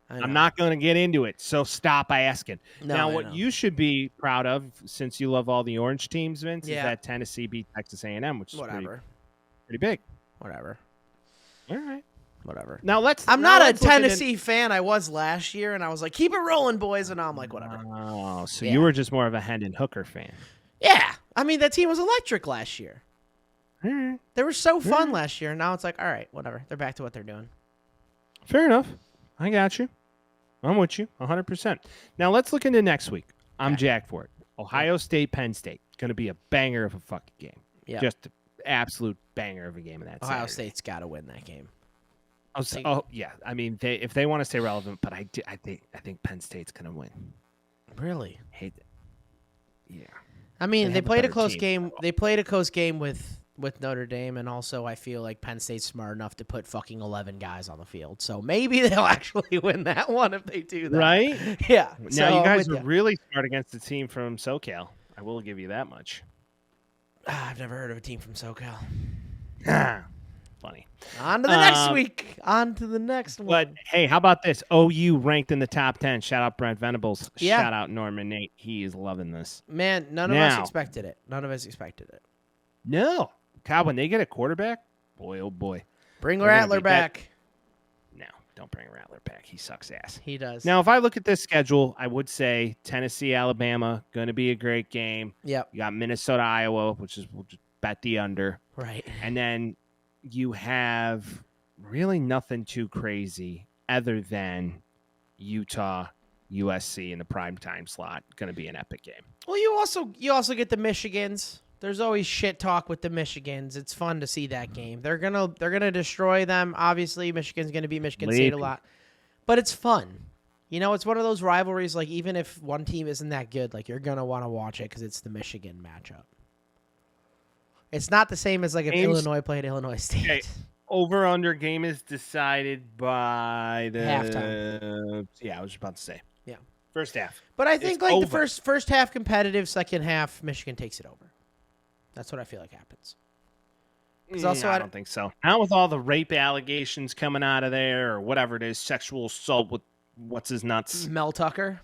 I'm not going to get into it. So stop asking. No, now, what you should be proud of, since you love all the orange teams, Vince, is that Tennessee beat Texas A&M, which is pretty big. Whatever. All right. Whatever. I'm not a Tennessee fan. I was last year, and I was like, keep it rolling, boys. And now I'm like, whatever. Oh, so you were just more of a Hendon Hooker fan. Yeah. I mean, that team was electric last year. All right. They were so fun last year, and now it's like, all right, whatever. They're back to what they're doing. Fair enough. I got you. I'm with you 100%. Now, let's look into next week. I'm jacked for it. Ohio State, Penn State. Going to be a banger of a fucking game. Yeah. Just an absolute banger of a game of that Ohio Saturday. State's got to win that game. Yeah. I mean, if they want to stay relevant, but I think Penn State's gonna win. Really? Hate it. Yeah. I mean, they played a close game. They played a close game with Notre Dame, and also I feel like Penn State's smart enough to put fucking 11 guys on the field. So maybe they'll actually win that one if they do that. Right? Yeah. Now you guys are really smart against a team from SoCal. I will give you that much. I've never heard of a team from SoCal. Funny. On to the next week. On to the next one. But, hey, how about this? OU ranked in the top 10. Shout out Brent Venables. Yeah. Shout out Norman Nate. He is loving this. Man, none of us expected it. No. God, when they get a quarterback, boy, oh boy. Bring Rattler back. No, don't bring Rattler back. He sucks ass. He does. Now, if I look at this schedule, I would say Tennessee, Alabama, going to be a great game. Yep. You got Minnesota, Iowa, which is bet the under. Right. And then you have really nothing too crazy other than Utah, USC in the primetime slot. Going to be an epic game. Well, you also get the Michigans. There's always shit talk with the Michigans. It's fun to see that game. They're gonna destroy them. Obviously, Michigan's gonna beat Michigan State a lot, but it's fun. You know, it's one of those rivalries. Like even if one team isn't that good, like you're gonna want to watch it because it's the Michigan matchup. It's not the same as like if Illinois played Illinois State. Okay. Over under game is decided by the halftime. Yeah, I was about to say. Yeah. First half. But I think it's like over. the first half competitive, second half Michigan takes it over. That's what I feel like happens. Also, I don't think so. Not with all the rape allegations coming out of there or whatever it is, sexual assault with what's his nuts. Mel Tucker,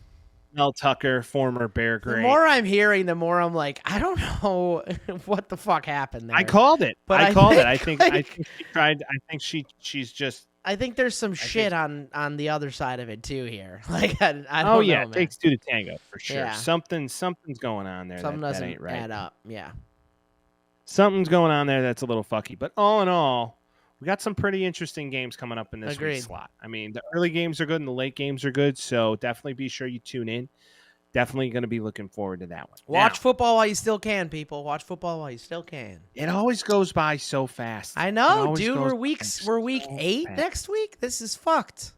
former Bear Great. The more I'm hearing, the more I'm like, I don't know what the fuck happened there. I called it. But I called it. I think she tried. I think she's just. I think there's some shit on the other side of it too here. Like I don't know. Oh yeah, man. it takes two to tango for sure. Yeah. Something's going on there. Something that doesn't ain't right. add up. Yeah. Something's going on there that's a little fucky. But all in all, we got some pretty interesting games coming up in this week's slot. I mean, the early games are good and the late games are good, so definitely be sure you tune in. Definitely going to be looking forward to that one. Watch football while you still can, people. Watch football while you still can. It always goes by so fast. I know, dude. We're week 8 fast. next week. This is fucked.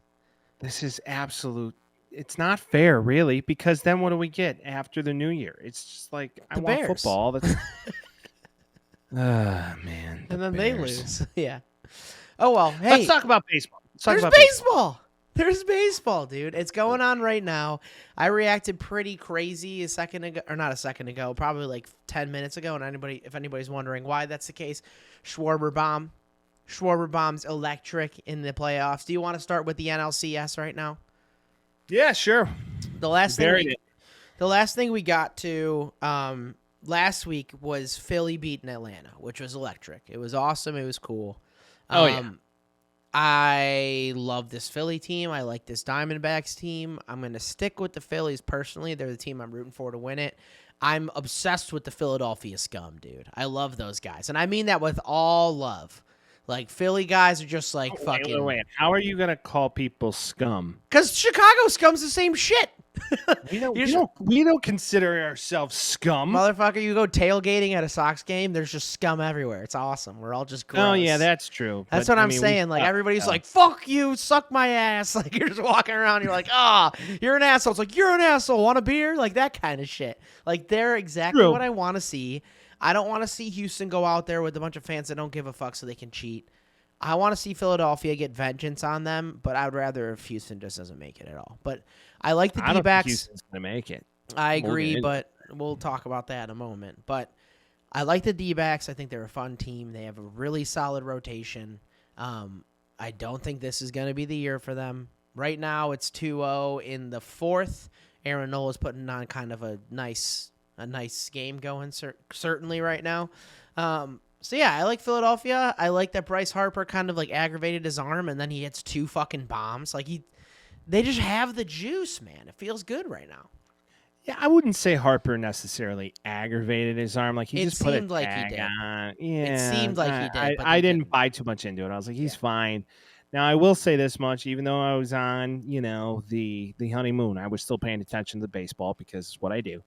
This is absolute. It's not fair, really, because then what do we get after the new year? It's just like I want Bears. football. That's man. And then Bears. they lose. Yeah. Oh well. Hey, let's talk about baseball. There's baseball. There's baseball, dude. It's going on right now. I reacted pretty crazy a second ago, or not a second ago, probably like 10 minutes ago. And if anybody's wondering why that's the case, Schwarber bomb's electric in the playoffs. Do you want to start with the NLCS right now? Yeah, sure. The last thing we got to last week was Philly beating Atlanta, which was electric. It was awesome. It was cool. Yeah. I love this Philly team. I like this Diamondbacks team. I'm going to stick with the Phillies personally. They're the team I'm rooting for to win it. I'm obsessed with the Philadelphia scum, dude. I love those guys. And I mean that with all love. Like, Philly guys are just like fucking... Wait. How are you going to call people scum? Because Chicago scum's the same shit. We don't consider ourselves scum. Motherfucker, you go tailgating at a Sox game, there's just scum everywhere. It's awesome. We're all just gross. Oh, yeah, that's true. That's what I'm saying. Like, everybody's like, fuck you, suck my ass. Like, you're just walking around, you're like, you're an asshole. It's like, you're an asshole. Want a beer? Like, that kind of shit. Like, they're exactly what I want to see. I don't want to see Houston go out there with a bunch of fans that don't give a fuck so they can cheat. I want to see Philadelphia get vengeance on them, but I would rather if Houston just doesn't make it at all. But I like the D-backs. I don't think Houston's going to make it. I agree, but we'll talk about that in a moment. But I like the D-backs. I think they're a fun team. They have a really solid rotation. I don't think this is going to be the year for them. Right now, it's 2-0 in the fourth. Aaron Nola's putting on kind of a nice game going, certainly right now. So, yeah, I like Philadelphia. I like that Bryce Harper kind of, like, aggravated his arm, and then he hits 2 fucking bombs. Like, they just have the juice, man. It feels good right now. Yeah, I wouldn't say Harper necessarily aggravated his arm. Like, he just put a tag on. Yeah, it seemed like he did. I didn't buy too much into it. I was like, he's fine. Now, I will say this much. Even though I was on, the honeymoon, I was still paying attention to baseball because it's what I do.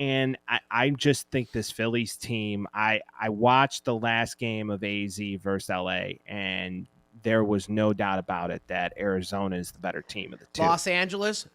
And I just think this Phillies team, I watched the last game of AZ versus LA, and there was no doubt about it that Arizona is the better team of the two. Los Angeles?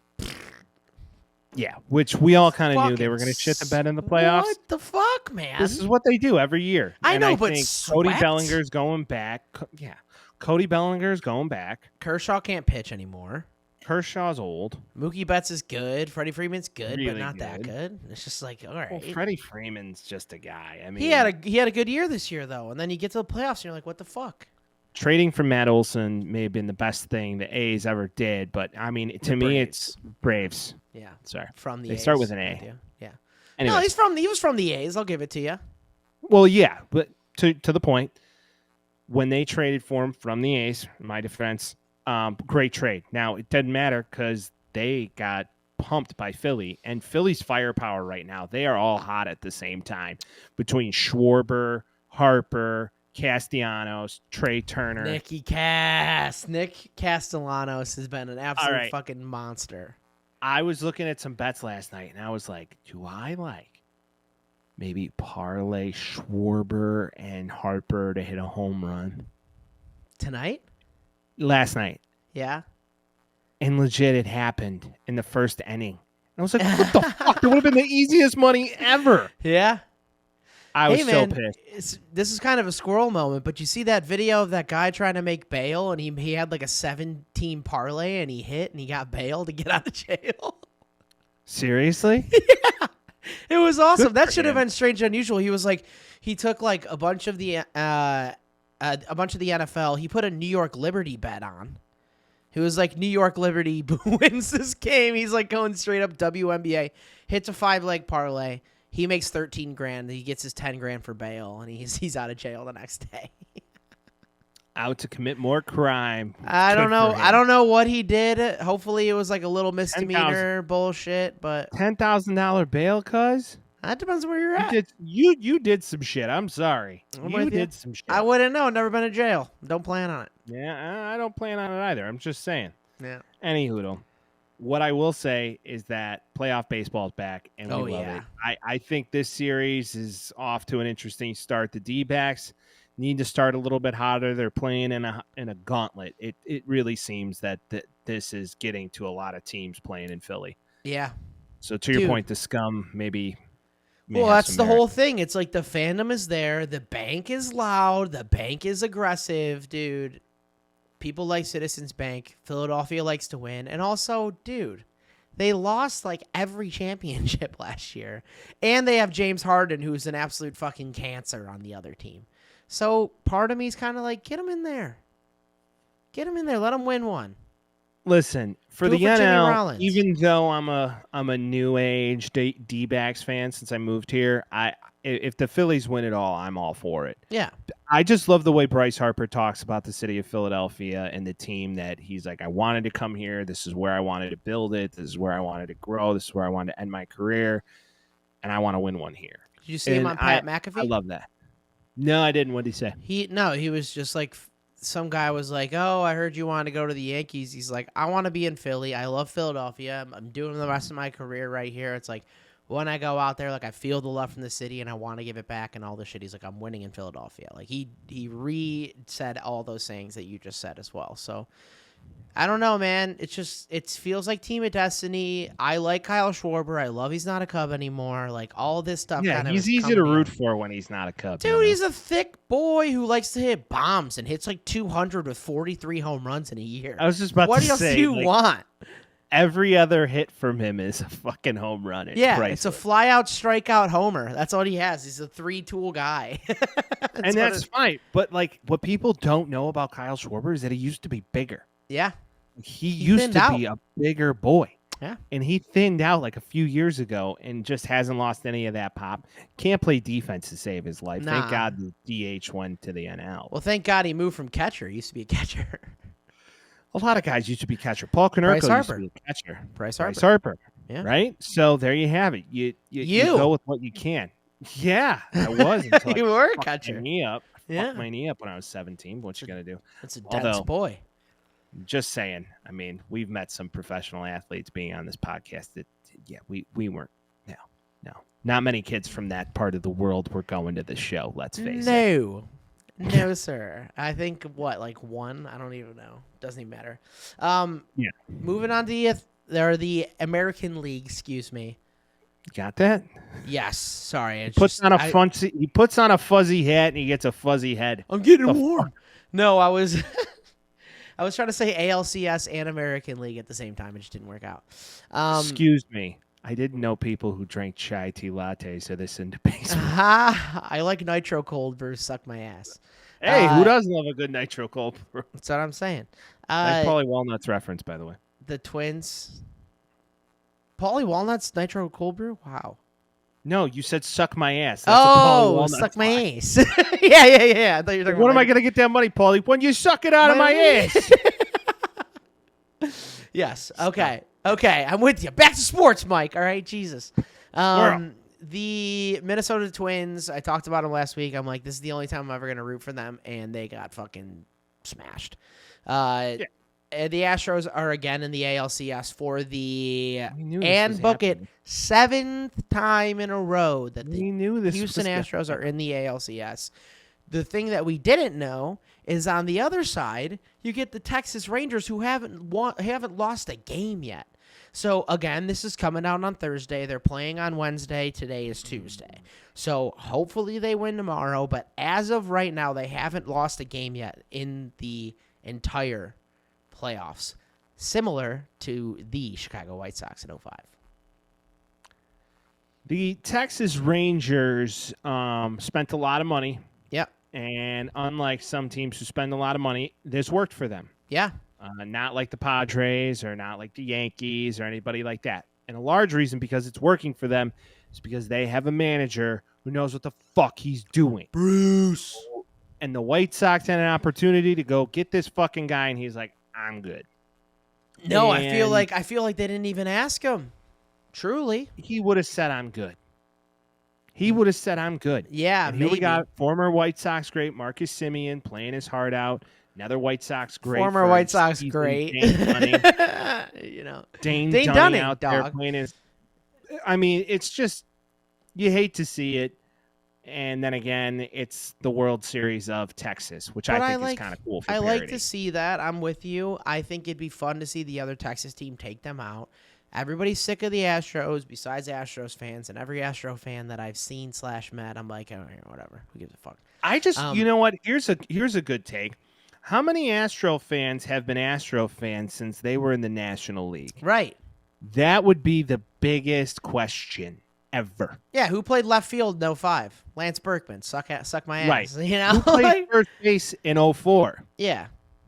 Yeah, which we all kind of knew they were going to shit the bed in the playoffs. What the fuck, man? This is what they do every year. I know, but think Cody Bellinger's going back. Yeah, Cody Bellinger's going back. Kershaw can't pitch anymore. Kershaw's old. Mookie Betts is good. Freddie Freeman's good, really but not that good. It's just like, all right. Well, Freddie Freeman's just a guy. I mean, he had a good year this year though, and then you get to the playoffs and you're like, what the fuck? Trading for Matt Olson may have been the best thing the A's ever did, but I mean, to me, it's Braves. Yeah, sorry, from the they A's. start with an A. Yeah. Anyways. No, he was from the A's. I'll give it to you. Well, yeah, but to the point, when they traded for him from the A's, in my defense, great trade. Now it doesn't matter because they got pumped by Philly, and Philly's firepower right now, they are all hot at the same time between Schwarber, Harper, Castellanos, Trey Turner. Nick Castellanos has been an absolute fucking monster. I was looking at some bets last night, and I was like, do I maybe parlay Schwarber and Harper to hit a home run? Tonight? Last night. Yeah. And legit, it happened in the first inning. And I was like, what the fuck? That would have been the easiest money ever. Yeah. I was so pissed. This is kind of a squirrel moment, but you see that video of that guy trying to make bail, and he had like a 7-team parlay, and he hit, and he got bail to get out of jail. Seriously? Yeah. It was awesome. That should have been strange and unusual. He was like, he took like a bunch of the NFL. He put a New York Liberty bet on. He was like, New York Liberty wins this game. He's like going straight up WNBA, hits a 5-leg parlay. He makes $13,000. He gets his $10,000 for bail, and he's out of jail the next day. Out to commit more crime. I don't know. I don't know what he did. Hopefully, it was like a little misdemeanor bullshit. But $10,000 bail, cuz that depends on where you're at. You did some shit. I'm sorry. You did some shit. I wouldn't know. Never been to jail. Don't plan on it. Yeah, I don't plan on it either. I'm just saying. Yeah. Anywho, what I will say is that playoff baseball is back, and we love it. I think this series is off to an interesting start. The DBacks need to start a little bit hotter. They're playing in a gauntlet. It really seems that this is getting to a lot of teams playing in Philly. Yeah. So to your point, the scum maybe. Well, that's the whole thing. It's like the fandom is there. The bank is loud. The bank is aggressive, dude. People like Citizens Bank. Philadelphia likes to win. And also, dude, they lost like every championship last year. And they have James Harden, who's an absolute fucking cancer on the other team. So part of me is kind of like, get him in there. Get him in there. Let him win one. Listen, for the NL, even though I'm a new age D-backs fan since I moved here, if the Phillies win it all, I'm all for it. Yeah. I just love the way Bryce Harper talks about the city of Philadelphia and the team that he's like, I wanted to come here. This is where I wanted to build it. This is where I wanted to grow. This is where I wanted to end my career. And I want to win one here. Did you see him on Pat McAfee? I love that. No, I didn't. What did he say? He was just like, some guy was like, oh, I heard you wanted to go to the Yankees. He's like, I want to be in Philly. I love Philadelphia. I'm doing the rest of my career right here. It's like, when I go out there, like I feel the love from the city and I want to give it back and all this shit. He's like, I'm winning in Philadelphia. Like he re-said all those things that you just said as well. So I don't know, man. It feels like Team of Destiny. I like Kyle Schwarber. I love he's not a Cub anymore. Like all this stuff. Yeah, he's easy to root for when he's not a Cub. Dude, he's a thick boy who likes to hit bombs and hits like 200 with 43 home runs in a year. I was just about to say, what else do you want? Every other hit from him is a fucking home run. It's a fly-out, strikeout homer. That's all he has. He's a three-tool guy. And that's fine. But, like, what people don't know about Kyle Schwarber is that he used to be bigger. Yeah. He used to be a bigger boy. Yeah. And he thinned out like a few years ago and just hasn't lost any of that pop. Can't play defense to save his life. Nah. Thank God the DH went to the NL. Well, thank God he moved from catcher. He used to be a catcher. A lot of guys used to be catcher. Paul Konerko used to be a catcher. Bryce Harper. Yeah. Right? So there you have it. You go with what you can. Yeah, I was. Until you were a catcher. My knee up. Fucked my knee up when I was 17. What you going to do? That's a dense boy. Just saying. I mean, we've met some professional athletes being on this podcast that, we weren't. No. Not many kids from that part of the world were going to the show, let's face it. No, sir. I think one? I don't even know. Doesn't even matter. Moving on to the American League. Excuse me. Got that? Yes. Sorry. He puts on a fuzzy hat and he gets a fuzzy head. I'm getting warm. No, I was I was trying to say ALCS and American League at the same time. It just didn't work out. Excuse me. I didn't know people who drank chai tea lattes are this into baseball. I like nitro cold brew. Suck my ass. Hey, who doesn't love a good nitro cold brew? That's what I'm saying. Nice Paulie Walnuts reference, by the way. The Twins. Paulie Walnuts nitro cold brew? Wow. No, you said suck my ass. That's suck my ass. Yeah. I thought you were talking when am I going to get that money, Paulie? When you suck it out of my ass. Yes. Okay. I'm with you. Back to sports, Mike. All right. Jesus. the Minnesota Twins, I talked about them last week. I'm like, this is the only time I'm ever going to root for them, and they got fucking smashed. And the Astros are again in the ALCS for the and book it 7th time in a row that the Houston Astros are in the ALCS. The thing that we didn't know is on the other side, you get the Texas Rangers who haven't lost a game yet. So, again, this is coming out on Thursday. They're playing on Wednesday. Today is Tuesday. So, hopefully they win tomorrow. But as of right now, they haven't lost a game yet in the entire playoffs, similar to the Chicago White Sox in 05. The Texas Rangers spent a lot of money. Yep. And unlike some teams who spend a lot of money, this worked for them. Yeah. Not like the Padres or not like the Yankees or anybody like that. And a large reason because it's working for them is because they have a manager who knows what the fuck he's doing. Bruce. And the White Sox had an opportunity to go get this fucking guy, and he's like, I'm good. No, and I feel like they didn't even ask him. Truly. He would have said, I'm good. He would have said, I'm good. Yeah, and here we got former White Sox great Marcus Semien playing his heart out. Another White Sox great. Former White Sox great. Dane Dunning out there playing his. I mean, it's just, you hate to see it. And then again, it's the World Series of Texas, which I think is kind of cool for parody. I like to see that. I'm with you. I think it'd be fun to see the other Texas team take them out. Everybody's sick of the Astros besides Astros fans, and every Astro fan that I've seen / met, I'm like, oh, whatever. Who gives a fuck? I just, you know what? Here's a good take. How many Astro fans have been Astro fans since they were in the National League? Right. That would be the biggest question ever. Yeah, who played left field in 05? Lance Berkman. Suck my ass. Right. You know? Who played first base in 04? Yeah.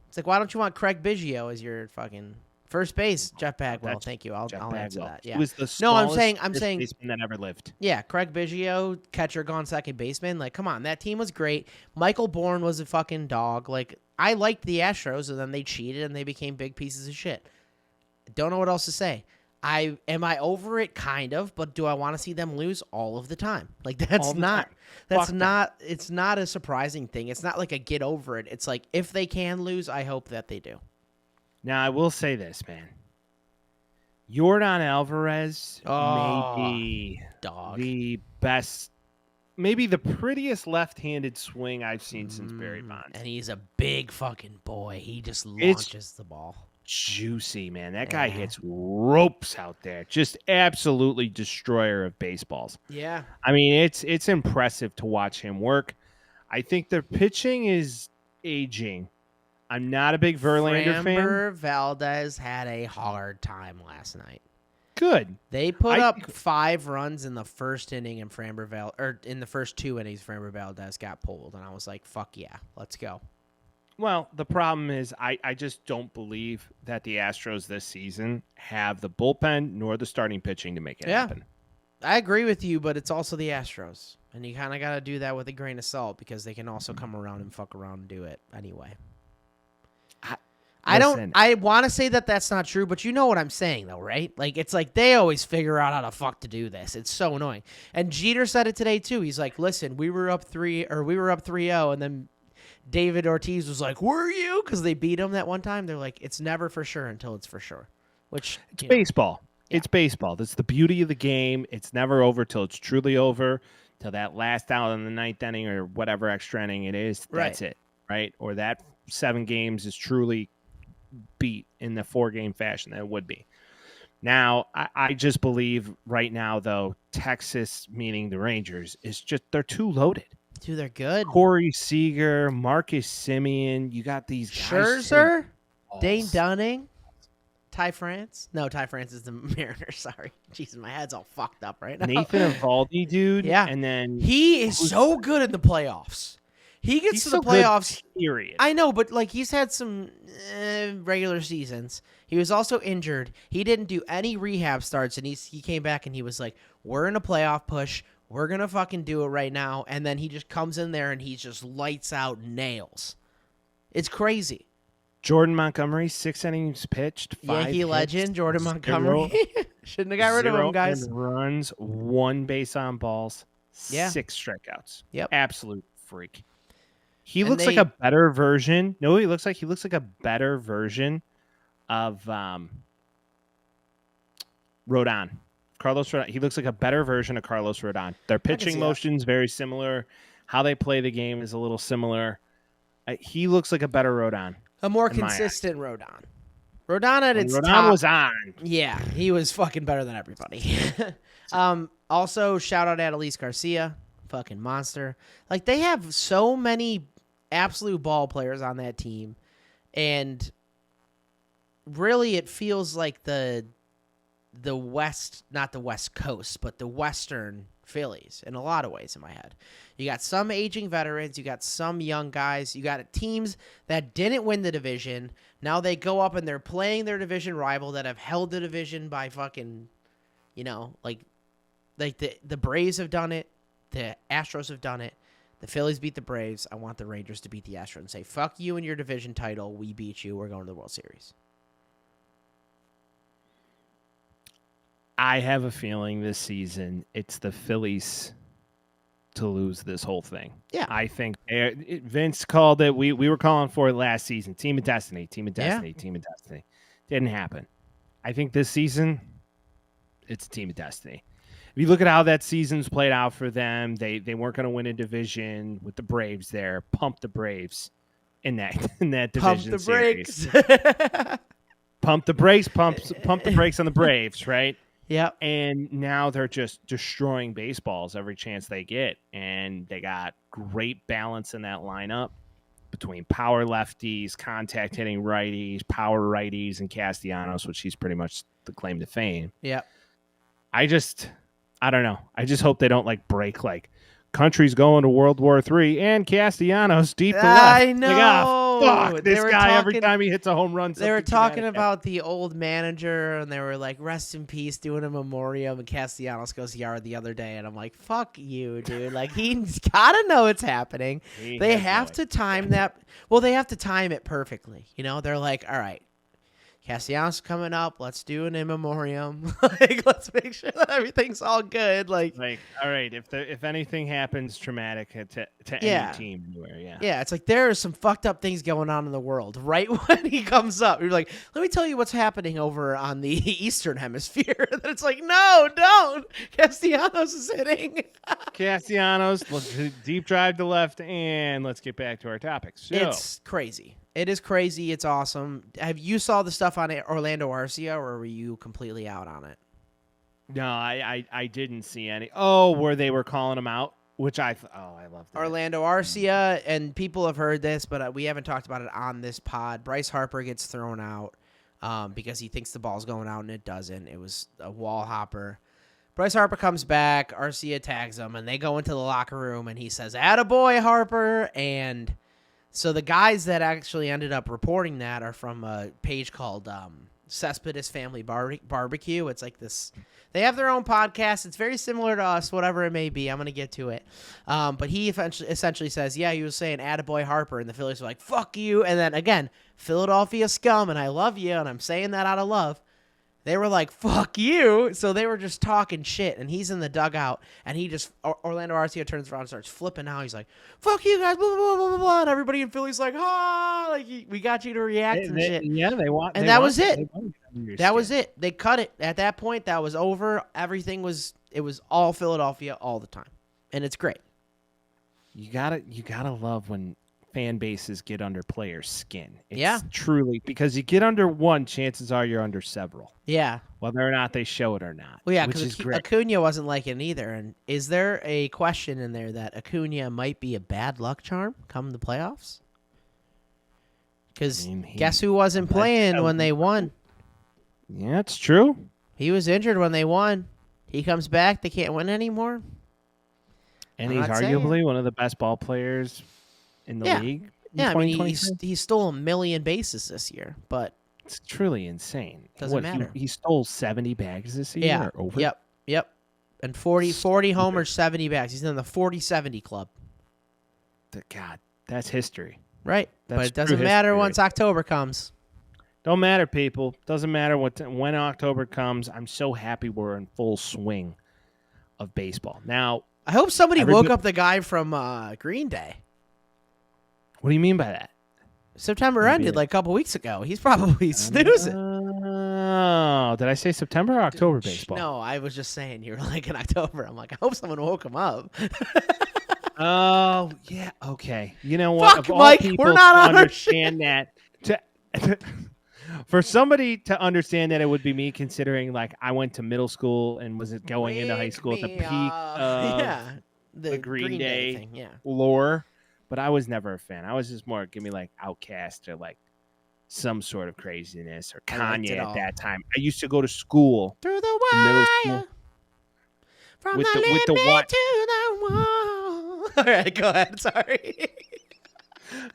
It's like, why don't you want Craig Biggio as your fucking first base? Jeff Bagwell. Thank you. I'll answer that. Yeah. He was the I'm saying baseman that ever lived. Yeah, Craig Biggio, catcher gone second baseman. Like, come on, that team was great. Michael Bourne was a fucking dog. Like, I liked the Astros, and then they cheated and they became big pieces of shit. Don't know what else to say. Am I over it? Kind of, but do I want to see them lose all of the time? Like, it's not a surprising thing. It's not like a get over it. It's like, if they can lose, I hope that they do. Now, I will say this, man. Yordan Alvarez may be the best, maybe the prettiest left-handed swing I've seen since Barry Bonds. And he's a big fucking boy. He just launches the ball. Juicy, man. That guy hits ropes out there. Just absolutely destroyer of baseballs. Yeah. I mean, it's impressive to watch him work. I think their pitching is aging. I'm not a big Verlander fan. Framber Valdez had a hard time last night. Good. They put up 5 runs in the first inning, and in the first 2 innings, Framber Valdez got pulled, and I was like, "Fuck yeah, let's go." Well, the problem is I just don't believe that the Astros this season have the bullpen nor the starting pitching to make it happen. I agree with you, but it's also the Astros, and you kind of got to do that with a grain of salt because they can also come around and fuck around and do it anyway. I want to say that that's not true, but you know what I'm saying, though, right? Like, it's like they always figure out how the fuck to do this. It's so annoying. And Jeter said it today, too. He's like, listen, we were up 3-0, and then David Ortiz was like, were you? Because they beat him that one time. They're like, it's never for sure until it's for sure. Which it's baseball. Yeah. It's baseball. That's the beauty of the game. It's never over till it's truly over, till that last out in the 9th inning or whatever extra inning it is. That's it, right? Or that 7 games is truly beat in the 4-game fashion that it would be. Now, I just believe right now, though, Texas, meaning the Rangers, is just, they're too loaded. Dude, they're good. Corey Seager, Marcus Semien, you got these guys. Scherzer, Dane Dunning, Ty France. No, Ty France is the Mariners. Sorry. Jesus, my head's all fucked up right now. Nathan Eovaldi, dude. Yeah. And then he is so good in the playoffs. He gets to the playoffs. Period. I know, but like he's had some regular seasons. He was also injured. He didn't do any rehab starts, and he came back and he was like, "We're in a playoff push. We're gonna fucking do it right now." And then he just comes in there and he just lights out nails. It's crazy. Jordan Montgomery, 6 innings pitched. 5 Yankee hits, legend Jordan Montgomery. Shouldn't have got rid of him, guys. And runs, 1 base on balls, Yeah. 6 strikeouts. Yep. Absolute freak. He And looks like a better version. No, he looks like a better version of Rodon. Carlos Rodon. He looks like a better version of Carlos Rodon. Their pitching motion's very similar. How they play the game is a little similar. He looks like a better Rodon. A more consistent Rodon. Rodon at its top. Rodon was on. Yeah, he was fucking better than everybody. Also, shout out Adelise Garcia. Fucking monster. Like, they have so many absolute ball players on that team. And really, it feels like the West, not the West Coast, but the Western Phillies in a lot of ways in my head. You got some aging veterans, you got some young guys, you got teams that didn't win the division. Now they go up and they're playing their division rival that have held the division by fucking, like the Braves have done it, the Astros have done it. The Phillies beat the Braves. I want the Rangers to beat the Astros and say, fuck you and your division title. We beat you. We're going to the World Series. I have a feeling this season it's the Phillies to lose this whole thing. Yeah. I think Vince called it. We were calling for it last season. Team of destiny, team of destiny, team of destiny. Didn't happen. I think this season it's a team of destiny. If you look at how that season's played out for them, they weren't going to win a division with the Braves there. Pump the Braves in that division. Pump the series. brakes. Pump the brakes. Pump the brakes on the Braves, right? Yeah. And now they're just destroying baseballs every chance they get. And they got great balance in that lineup between power lefties, contact hitting righties, power righties, and Castellanos, which he's pretty much the claim to fame. Yeah. I don't know. I just hope they don't break country's going to World War III and Castellanos deep to left. I know. Fuck this guy every time he hits a home run. They were talking about the old manager, and they were like, rest in peace, doing a memoriam, and Castellanos goes yard the other day, and I'm like, fuck you, dude. Like, he's got to know it's happening. They have to time that. Well, they have to time it perfectly. They're like, all right, Castellanos coming up. Let's do an in memoriam. Let's make sure that everything's all good. All right, if anything happens traumatic to any team anywhere, yeah, it's like there are some fucked up things going on in the world. Right when he comes up, you're like, let me tell you what's happening over on the Eastern Hemisphere. And it's like, no, don't. Castellanos is hitting. Castellanos, deep drive to left, and let's get back to our topics. So, it's crazy. It is crazy. It's awesome. Have you saw the stuff on Orlando Arcia, or were you completely out on it? No, I didn't see any. Oh, where they were calling him out, which I love that. Orlando Arcia, and people have heard this, but we haven't talked about it on this pod. Bryce Harper gets thrown out because he thinks the ball's going out, and it doesn't. It was a wall hopper. Bryce Harper comes back. Arcia tags him, and they go into the locker room, and he says, "Attaboy, Harper," and so the guys that actually ended up reporting that are from a page called Cespedes Family Barbecue. It's like this. They have their own podcast. It's very similar to us, whatever it may be. I'm going to get to it. But he essentially says, yeah, he was saying attaboy Harper, and the Phillies were like, fuck you. And then, again, Philadelphia scum, and I love you, and I'm saying that out of love. They were like, fuck you. So they were just talking shit, and he's in the dugout, and Orlando Arcia turns around and starts flipping out. He's like, fuck you guys, blah, blah, blah, blah, blah. And everybody in Philly's like, we got you to react and shit. Yeah, they want. And that was it. That was it. They cut it. At that point, that was over. Everything was all Philadelphia all the time. And it's great. You gotta love when fan bases get under players' skin. It's truly, because you get under one, chances are you're under several. Yeah. Whether or not they show it or not. Well, yeah, because Acuna wasn't like it either. And is there a question in there that Acuna might be a bad luck charm come the playoffs? Because guess who wasn't playing when they won? Yeah, it's true. He was injured when they won. He comes back, they can't win anymore. And he's arguably one of the best ball players in the league. Yeah, I mean, he stole 1 million bases this year, but it's truly insane. Doesn't matter. He stole 70 bags this year? Yeah. Or over? Yep. And 40 homers, 70 bags. He's in the 40-70 club. God, that's history. Right. But it doesn't matter once October comes. Don't matter, people. Doesn't matter when October comes. I'm so happy we're in full swing of baseball. Now, I hope somebody woke up the guy from Green Day. What do you mean by that? September ended like a couple weeks ago. He's probably snoozing. Oh, did I say September or October baseball? No, I was just saying you were like in October. I'm like, I hope someone woke him up. Oh, yeah. Okay. You know what? Fuck, Mike, we're not on understand that. For somebody to understand that, it would be me, considering like I went to middle school and was going into high school at the peak of the Green Day thing, lore. But I was never a fan. I was just more give me like Outkast or like some sort of craziness or Kanye at that time. I used to go to school through the wire from with the limit to the wall. All right, go ahead. Sorry.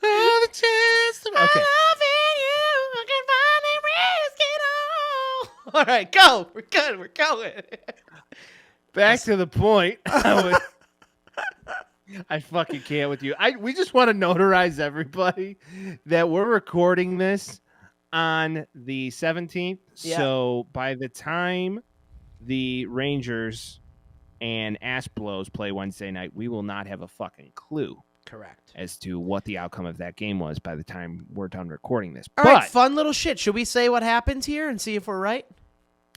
Okay. All right, go. We're good. We're going. Back to the point. I fucking can't with you. We just want to notarize everybody that we're recording this on the 17th. Yeah. So by the time the Rangers and Astros play Wednesday night, we will not have a fucking clue. Correct. As to what the outcome of that game was by the time we're done recording this. All right, fun little shit. Should we say what happens here and see if we're right?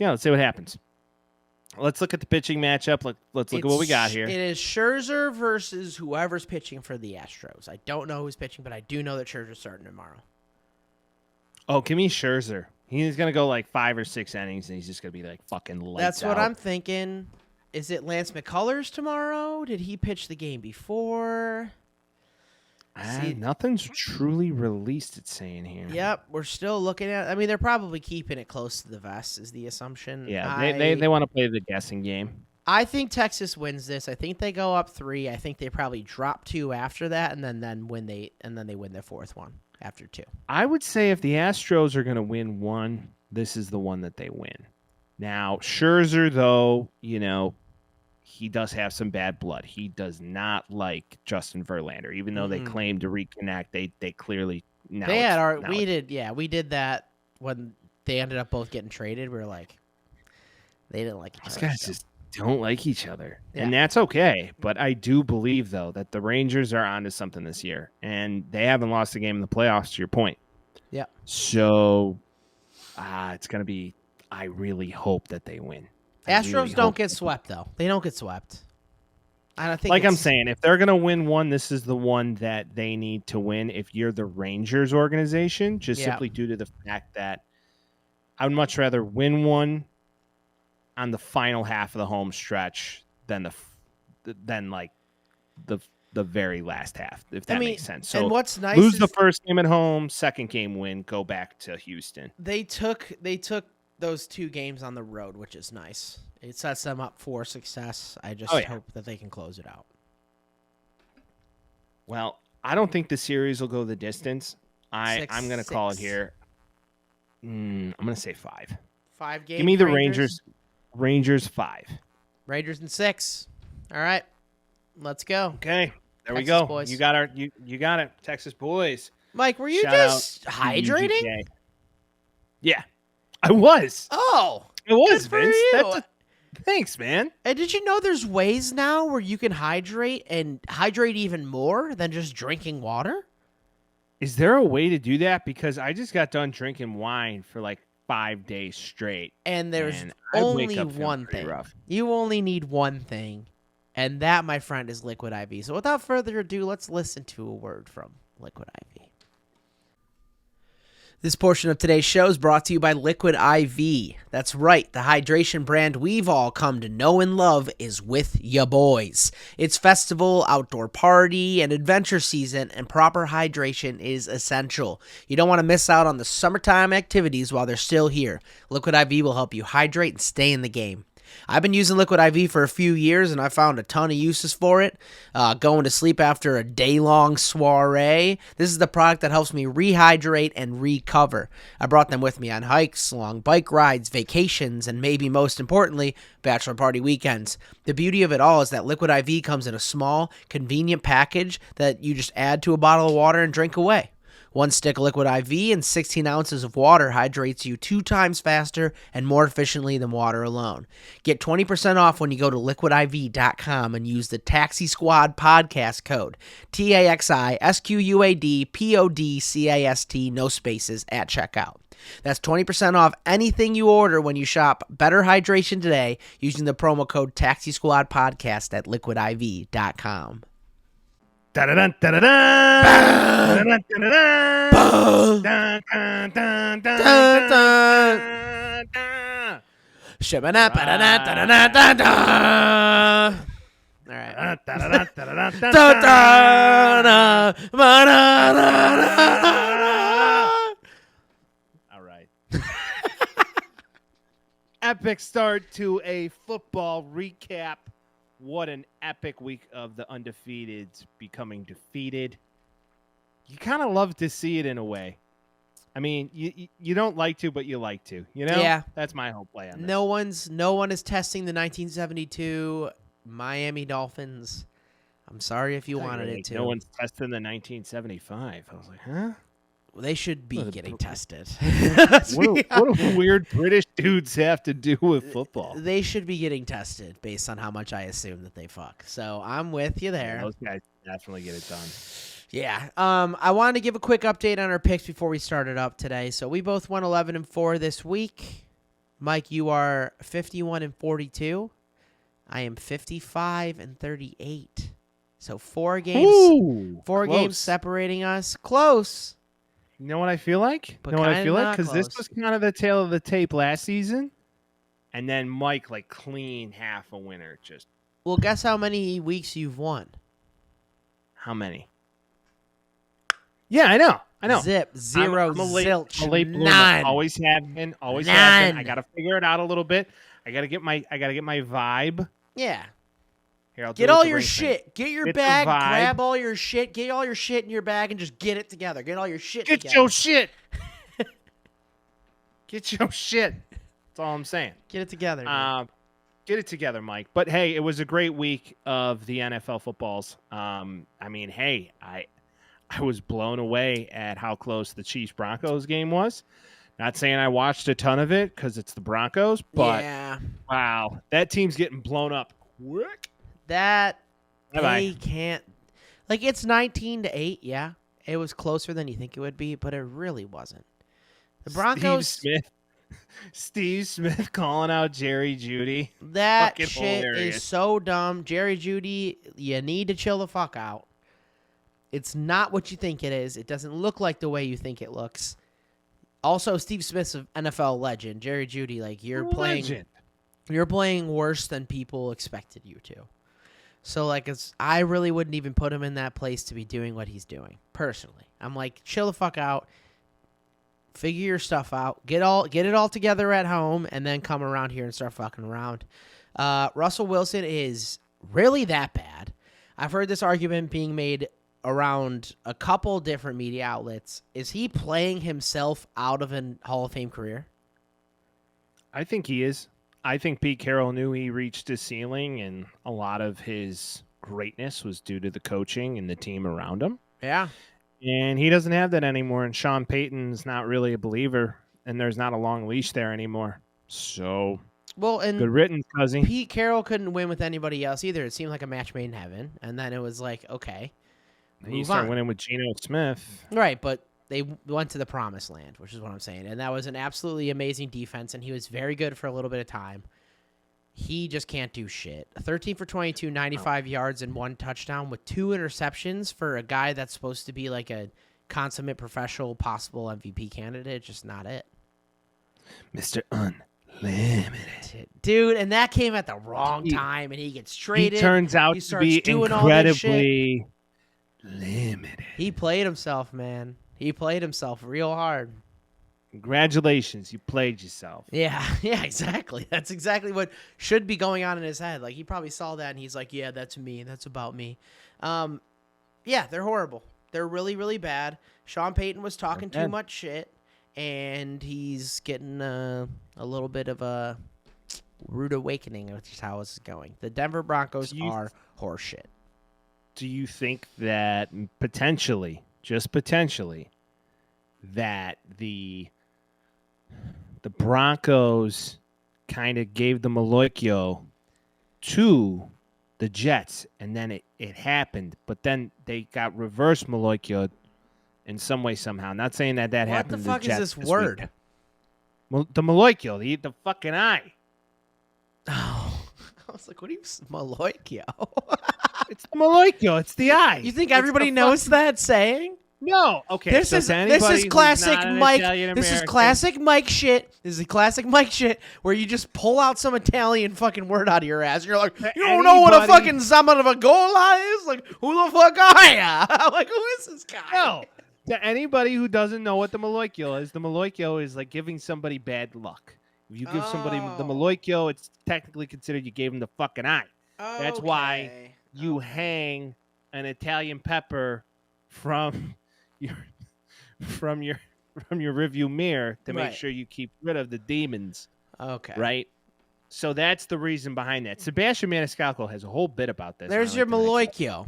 Yeah, let's see what happens. Let's look at the pitching matchup. Let's look at what we got here. It is Scherzer versus whoever's pitching for the Astros. I don't know who's pitching, but I do know that Scherzer's starting tomorrow. Oh, give me Scherzer. He's going to go like 5 or 6 innings, and he's just going to be like fucking lights That's what out. I'm thinking. Is it Lance McCullers tomorrow? Did he pitch the game before? Nothing's truly released, it's saying here. Yep, we're still looking at. I mean, they're probably keeping it close to the vest, is the assumption. Yeah, they want to play the guessing game. I think Texas wins this. I think they go up 3. I think they probably drop 2 after that, and then win they win their 4th one after 2. I would say if the Astros are going to win one, this is the one that they win. Now Scherzer, though, he does have some bad blood. He does not like Justin Verlander, even though they claim to reconnect. They clearly we did that when they ended up both getting traded. We were like, they didn't like each other. These guys just don't like each other, and that's okay. But I do believe though that the Rangers are onto something this year, and they haven't lost a game in the playoffs. To your point, yeah. So, it's gonna be. I really hope that they win. Astros don't get swept, though. They don't get swept. I don't think. Like I'm saying, if they're going to win one, this is the one that they need to win. If you're the Rangers organization, just simply due to the fact that I would much rather win one on the final half of the home stretch than the very last half, if that makes sense. So and what's nice lose the first game at home, second game win, go back to Houston. They took those 2 games on the road, which is nice. It sets them up for success. I just hope that they can close it out. Well, I don't think the series will go the distance. I'm going to call it here. I'm going to say 5. 5 games. Give me the Rangers. Rangers 5. Rangers in 6. All right, let's go. Okay, there we Texas go. boys. You got it, Texas boys. Mike, were you Shout just out hydrating? UGK. Yeah, I was. Oh, it was, good for Vince. you. Thanks, man. And did you know there's ways now where you can hydrate and hydrate even more than just drinking water? Is there a way to do that? Because I just got done drinking wine for like 5 days straight. And there's I only wake up one pretty thing. rough. You only need one thing. And that, my friend, is Liquid IV. So without further ado, let's listen to a word from Liquid IV. This portion of today's show is brought to you by Liquid IV. That's right, the hydration brand we've all come to know and love is with ya boys. It's festival, outdoor party, and adventure season, and proper hydration is essential. You don't want to miss out on the summertime activities while they're still here. Liquid IV will help you hydrate and stay in the game. I've been using Liquid IV for a few years, and I found a ton of uses for it. Going to sleep after a day-long soiree. This is the product that helps me rehydrate and recover. I brought them with me on hikes, long bike rides, vacations, and maybe most importantly, bachelor party weekends. The beauty of it all is that Liquid IV comes in a small, convenient package that you just add to a bottle of water and drink away. 1 stick of liquid IV and 16 ounces of water hydrates you 2 times faster and more efficiently than water alone. Get 20% off when you go to liquidiv.com and use the Taxi Squad podcast code, TAXISQUADPODCAST, no spaces, at checkout. That's 20% off anything you order when you shop Better Hydration today using the promo code Taxi Squad podcast at liquidiv.com. Da-da-dun, da-da-dun. Da-da-dun, da-da-dun. Dun, dun, dun, dun, dun, dun, dun. All right. Da-da-dun, da-da-dun, dun, dun. All right. Epic start to a football recap. What an epic week of the Undefeateds becoming defeated. You kind of love to see it in a way. I mean, you don't like to, but you like to. You know? Yeah. That's my whole play on this. No one is testing the 1972 Miami Dolphins. I'm sorry if you wanted it to. No one's testing the 1975. I was like, huh? Well, they should be getting tested. What do weird British dudes have to do with football? They should be getting tested based on how much I assume that they fuck. So I'm with you there. Those guys definitely get it done. Yeah. I wanted to give a quick update on our picks before we started up today. So we both won 11-4 this week. Mike, you are 51-42. I am 55-38. So 4 games. Ooh, four close. games separating us. Close. You know what I feel like? But You know what I kinda feel like? not Because this close. was kind of the tail of the tape last season. And then Mike, like, clean half a winner. Just Well, guess how many weeks you've won? how many? Yeah, I know. Zip. Zero. I'm a late bloomer. None. Always have been. Always None. have been. I got to figure it out a little bit. I got to get my vibe. Yeah. Here, I'll Get do it all with the your ring thing. shit. Get your Get the bag. vibe. Grab all your shit. Get all your shit in your bag and just get it together. Get all your shit Get together. your shit. Get your shit. That's all I'm saying. Get it together. Dude. Get it together, Mike. But hey, it was a great week of the NFL footballs. I mean, hey, I was blown away at how close the Chiefs-Broncos game was. Not saying I watched a ton of it because it's the Broncos, but yeah. wow, that team's getting blown up quick. That Bye-bye. they can't. Like, it's 19-8. Yeah, it was closer than you think it would be, but it really wasn't. The Broncos. Steve Smith calling out Jerry Jeudy. That Fucking shit hilarious. is so dumb. Jerry Jeudy, you need to chill the fuck out. It's not what you think it is. It doesn't look like the way you think it looks. Also, Steve Smith's an NFL legend. Jerry Jeudy, like, you're playing worse than people expected you to. So, like, I really wouldn't even put him in that place to be doing what he's doing, personally. I'm like, chill the fuck out. Figure your stuff out. Get it all together at home, and then come around here and start fucking around. Russell Wilson is really that bad. I've heard this argument being made around a couple different media outlets. Is he playing himself out of a Hall of Fame career? I think he is. I think Pete Carroll knew he reached his ceiling, and a lot of his greatness was due to the coaching and the team around him. Yeah. And he doesn't have that anymore, and Sean Payton's not really a believer, and there's not a long leash there anymore. So, Well, and good riddance, cousin. Pete Carroll couldn't win with anybody else either. It seemed like a match made in heaven, and then it was like, okay, He move started on. winning with Geno Smith. Right, but they went to the promised land, which is what I'm saying. And that was an absolutely amazing defense, and he was very good for a little bit of time. He just can't do shit. 13 for 22, 95 yards, and 1 touchdown with 2 interceptions for a guy that's supposed to be like a consummate professional, possible MVP candidate. Just not it. Mr. Unlimited. Dude, and that came at the wrong time, and he gets traded. He turns out He to starts be doing all this shit. incredibly limited. He played himself, man. He played himself real hard. Congratulations, you played yourself. Yeah, exactly. That's exactly what should be going on in his head. Like, he probably saw that, and he's like, yeah, that's me. That's about me. Yeah, they're horrible. They're really, really bad. Sean Payton was talking too much shit, and he's getting a little bit of a rude awakening, which is how this is going. The Denver Broncos are horseshit. Do you think that potentially, just potentially, that the Broncos kind of gave the Maloikyo to the Jets, and then it happened, but then they got reverse Maloikyo in some way, somehow. Not saying that What happened the to fuck the Jets is this word? weekend. Well, the Maloikyo, they eat the fucking eye. Oh, I was like, what do you Maloikyo? It's the Maloikyo. It's the eye. You think It's everybody the knows that saying? No. Okay. This so is to anybody who's classic not an Mike. Italian This is American- classic Mike shit. This is classic Mike shit where you just pull out some Italian fucking word out of your ass. You're like, you don't know what a fucking Zamavagola is? Like, who the fuck are ya? Like, who is this guy? No. To anybody who doesn't know what the Maloikyo is like giving somebody bad luck. If you give somebody the Maloikyo, it's technically considered you gave them the fucking eye. That's why you hang an Italian pepper from your review mirror to make sure you keep rid of the demons. Okay. Right? So that's the reason behind that. Sebastian Maniscalco has a whole bit about this. There's your Maloikyo.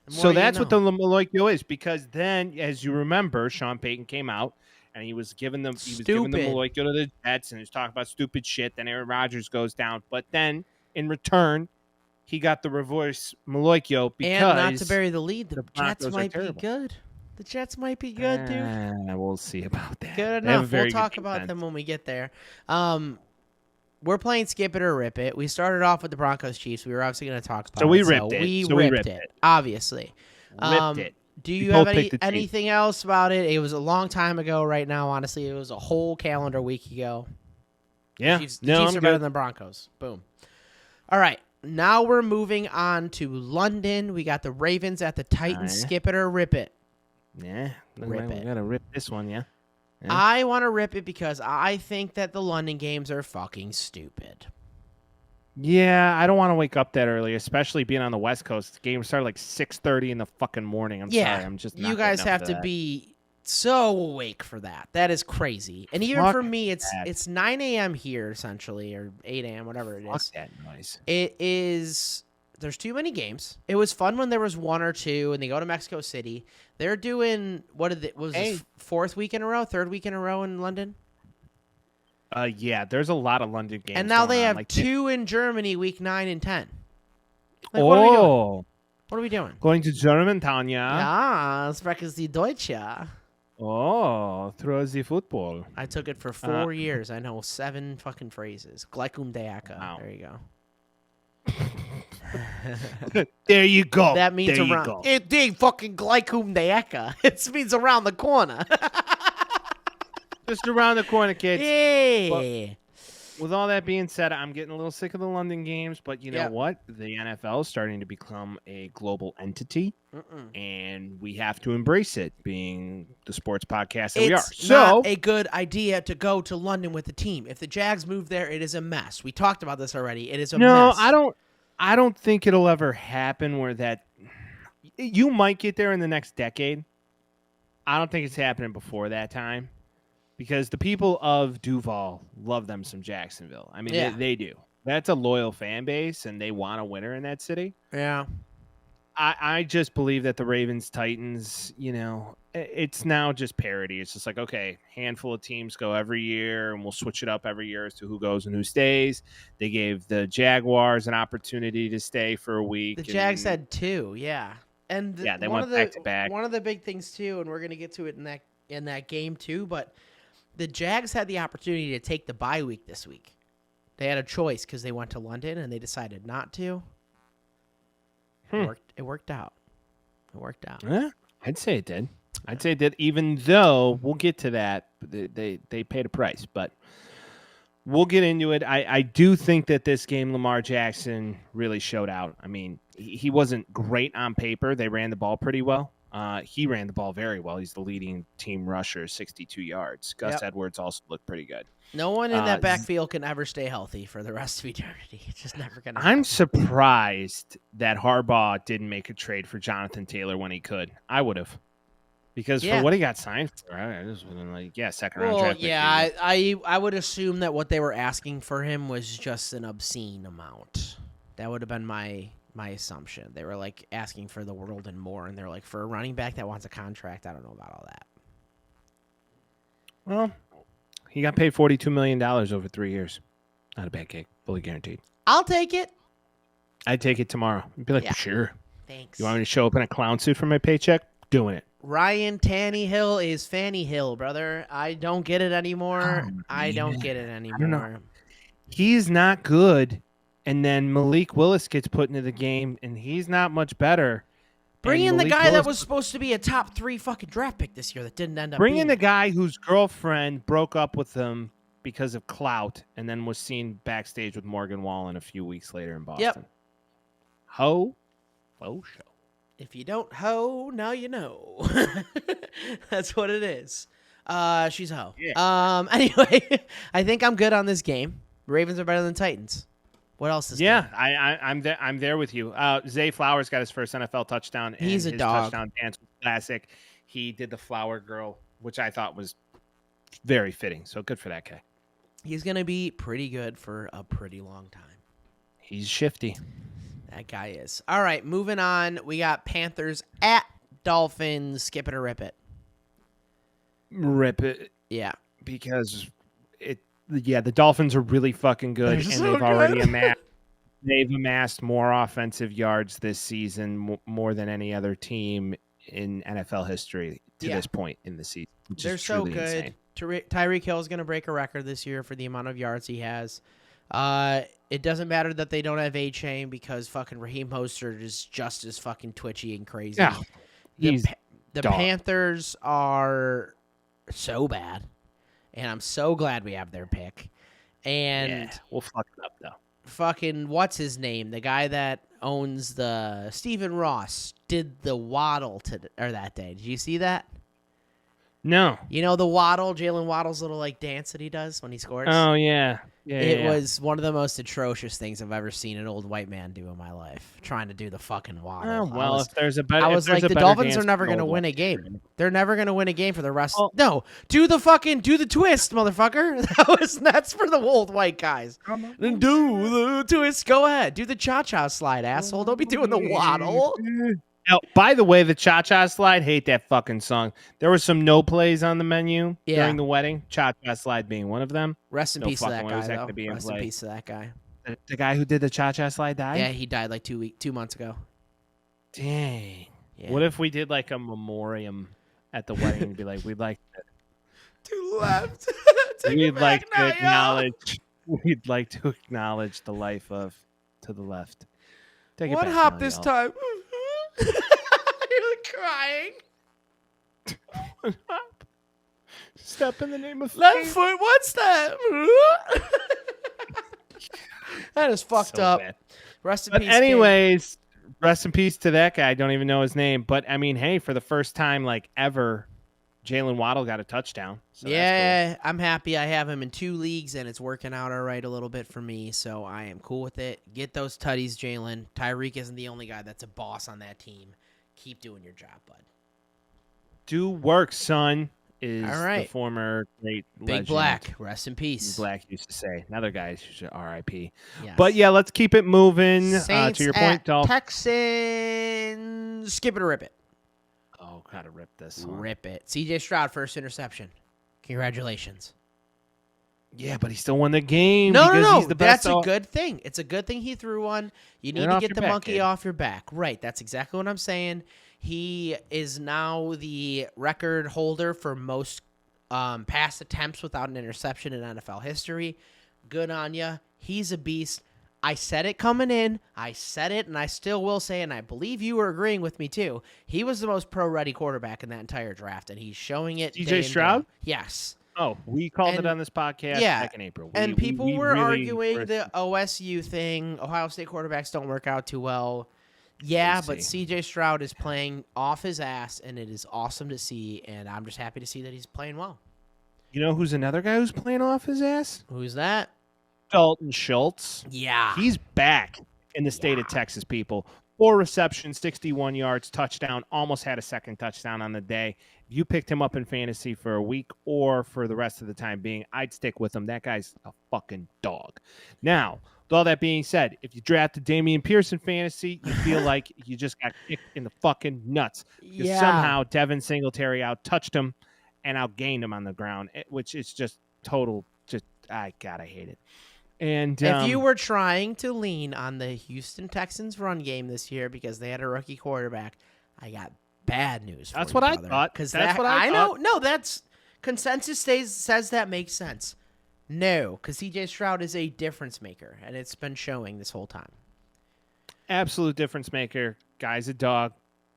So that's what the Maloikyo is, because then, as you remember, Sean Payton came out and he was giving them Maloikyo to the Jets, and he was talking about stupid shit. Then Aaron Rodgers goes down, but then in return, he got the reverse Maloikyo because. And not to bury the lead, the Jets Broncos might be good. The Jets might be good, dude. We'll see about that. Good enough. We'll talk about them when we get there. We're playing Skip It or Rip It. We started off with the Broncos Chiefs. We were obviously going to talk about it. We ripped it. We ripped it, obviously. Ripped it. Do you have anything else about it? It was a long time ago right now, honestly. It was a whole calendar week ago. Yeah. The Chiefs are better than the Broncos. Boom. All right. Now we're moving on to London. We got the Ravens at the Titans. Skip it or rip it? Yeah. Rip it. We got to rip this one, yeah. I want to rip it because I think that the London games are fucking stupid. Yeah, I don't want to wake up that early, especially being on the West Coast. The game started like 6:30 in the fucking morning. I'm sorry. I'm just not you guys have to be so awake for that. That is crazy. And even for me, it's 9 a.m. here, essentially, or 8 a.m., whatever it is. Fuck that noise. It is... There's too many games. It was fun when there was one or two, and they go to Mexico City. They're doing this fourth week in a row, third week in a row in London? Yeah, there's a lot of London games. And now they have two in Germany, week 9 and 10. Like, what are we doing? Going to German, Tanya. Ja, sprechen Sie Deutsch? Oh, through the football. I took it for 4 years. I know 7 fucking phrases. Gleichum Deaka. Wow. There you go. There you go. That means around. It did fucking Gleichum Deaka. It means around the corner. Just around the corner, kids. Yeah. But with all that being said, I'm getting a little sick of the London games, but you know what? The NFL is starting to become a global entity, and we have to embrace it, being the sports podcast that we are. It's not a good idea to go to London with the team. If the Jags move there, it is a mess. We talked about this already. It is a mess. No, I don't think it'll ever happen where that... You might get there in the next decade. I don't think it's happening before that time. Because the people of Duval love them some Jacksonville. I mean, they do. That's a loyal fan base, and they want a winner in that city. Yeah. I just believe that the Ravens-Titans, it's now just parity. It's just like, okay, handful of teams go every year, and we'll switch it up every year as to who goes and who stays. They gave the Jaguars an opportunity to stay for a week. The Jags had 2, yeah. And they went back-to-back. One of the big things, too, and we're going to get to it in that game, too, but the Jags had the opportunity to take the bye week this week. They had a choice because they went to London and they decided not to. It worked out. Yeah, I'd say it did. Even though we'll get to that, they paid a price, but we'll get into it. I do think that this game, Lamar Jackson really showed out. I mean, he wasn't great on paper. They ran the ball pretty well. He ran the ball very well. He's the leading team rusher, 62 yards. Gus Edwards also looked pretty good. No one in that backfield can ever stay healthy for the rest of eternity. It's just never going to happen. I'm surprised that Harbaugh didn't make a trade for Jonathan Taylor when he could. I would have. Because for what he got signed for, I just been like, second-round draft pick. Yeah, I would assume that what they were asking for him was just an obscene amount. That would have been my assumption. They were like asking for the world and more, and they're like, for a running back that wants a contract, I don't know about all that. Well, he got paid $42 million over 3 years. Not a bad gig, fully guaranteed. I'll take it. I'd take it tomorrow. I'd be like, Yeah. sure. Thanks. You want me to show up in a clown suit for my paycheck? Doing it. Ryan Tannehill is Fanny Hill, brother. I don't get it anymore. Oh, I don't man. get it anymore. I don't know. He's not good. And then Malik Willis gets put into the game, and he's not much better. Bring And in the Malik guy that Willis- was supposed to be a top 3 fucking draft pick this year that didn't end up Bring being in the it. guy whose girlfriend broke up with him because of clout and then was seen backstage with Morgan Wallen a few weeks later in Boston. Yep. Ho show. If you don't hoe, now you know. That's what it is. She's a hoe. Yeah. Anyway, I think I'm good on this game. Ravens are better than Titans. What else is Yeah, good? I'm there with you. Zay Flowers got his first NFL touchdown. And He's a his dog. Touchdown dance was classic. He did the flower girl, which I thought was very fitting. So good for that guy. He's going to be pretty good for a pretty long time. He's shifty. That guy is. All right, moving on. We got Panthers at Dolphins. Skip it or rip it. Rip it Yeah. because the Dolphins are really fucking good, They're and so they've already good. amassed more offensive yards this season, more than any other team in NFL history to this point in the season. Which They're is so truly good. insane. Tyreek Hill is going to break a record this year for the amount of yards he has. It doesn't matter that they don't have A-Chain because fucking Raheem Mostert is just as fucking twitchy and crazy. Yeah, he's The dog. Panthers are so bad, and I'm so glad we have their pick. And we'll fuck it up though. fucking what's his name? The guy that owns the Stephen Ross did the waddle that day. Did you see that? No. You know the waddle, Jalen Waddle's little like dance that he does when he scores. Oh yeah. It was one of the most atrocious things I've ever seen an old white man do in my life. Trying to do the fucking waddle. Oh, well, if there's a better, I if was there's like, a the better Dolphins dance are never for going to old win a white game. man. They're never going to win a game for the rest. Oh. No, do the twist, motherfucker. That's for the old white guys. Then do the twist. Go ahead. Do the cha-cha slide, asshole. Don't be doing the waddle. Oh, by the way, the cha-cha slide, hate that fucking song. There were some no plays on the menu during the wedding. Cha-cha slide being one of them. Rest in No peace to that fucking way guy, was that though. gonna be in Rest in play. peace to that guy. The guy who did the cha-cha slide died? Yeah, he died like 2 months ago. Dang. Yeah. What if we did like a memoriam at the wedding and be like, we'd like To the left. we'd like to acknowledge the life of to the left. Take it What back hop now, this y'all. time? You're crying. Step in the name of Left faith. foot, what's that? That is fucked So up. bad. Rest in But peace. anyways, rest in peace to that guy. I don't even know his name. But I mean, hey, for the first time like ever, Jalen Waddle got a touchdown. So that's yeah, I'm happy. I have him in 2 leagues, and it's working out all right a little bit for me, so I am cool with it. Get those tutties, Jalen. Tyreek isn't the only guy that's a boss on that team. Keep doing your job, bud. Do work, son, is All right. the former great Big legend. Black, rest in peace. Black used to say. Another guy should R.I.P. Yes. But yeah, let's keep it moving. Saints To your at point, Dolph. Texans. Skip it or rip it. Oh, gotta rip this one. Rip it. C.J. Stroud, first interception. Congratulations. Yeah, but he still won the game. No, because no. He's the best That's a good thing. It's a good thing he threw one. You need to off get your the back, monkey kid. off your back. Right. That's exactly what I'm saying. He is now the record holder for most pass attempts without an interception in NFL history. Good on ya. He's a beast. I said it coming in. I said it, and I still will say, and I believe you were agreeing with me too. He was the most pro-ready quarterback in that entire draft, and he's showing it. CJ day in, day Stroud? out. Yes. Oh, we called it And- on this podcast yeah, back in April. And people we were really arguing were- the OSU thing. Ohio State quarterbacks don't work out too well. Yeah, We'll but see. CJ Stroud is playing off his ass, and it is awesome to see, and I'm just happy to see that he's playing well. You know who's another guy who's playing off his ass? Who's that? Dalton Schultz. Yeah. He's back in the state of Texas, people. 4 receptions, 61 yards, touchdown, almost had a second touchdown on the day. If you picked him up in fantasy for a week or for the rest of the time being, I'd stick with him. That guy's a fucking dog. Now, with all that being said, if you drafted Damian Pierce in fantasy, you feel like you just got kicked in the fucking nuts. Because somehow Devin Singletary out-touched him, and outgained him on the ground, which is just total. Just I hate it. And if you were trying to lean on the Houston Texans run game this year because they had a rookie quarterback, I got bad news for that's you, what brother. I thought. Because That's what I thought. know. No, that's consensus says that makes sense. No, because CJ Stroud is a difference maker, and it's been showing this whole time. Absolute difference maker. Guy's a dog.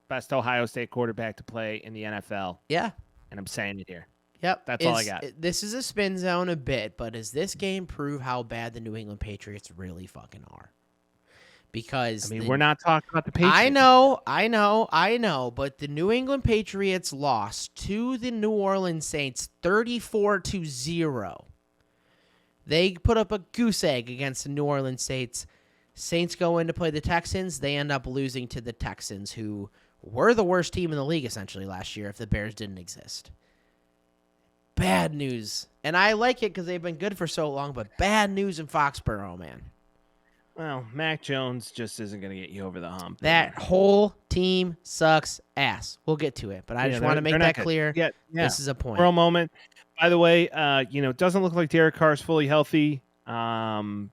Best Ohio State quarterback to play in the NFL. Yeah. And I'm saying it here. Yep. That's all I got. This is a spin zone a bit, but does this game prove how bad the New England Patriots really fucking are? Because we're not talking about the Patriots. I know, but the New England Patriots lost to the New Orleans Saints 34-0. They put up a goose egg against the New Orleans Saints. Saints go in to play the Texans. They end up losing to the Texans, who were the worst team in the league essentially last year if the Bears didn't exist. Bad news. And I like it because they've been good for so long, but bad news in Foxborough, man. Well, Mac Jones just isn't going to get you over the hump. That whole team sucks ass. We'll get to it, but I just want to make that clear. Yeah. This is a point. For a moment. By the way, it doesn't look like Derek Carr is fully healthy. I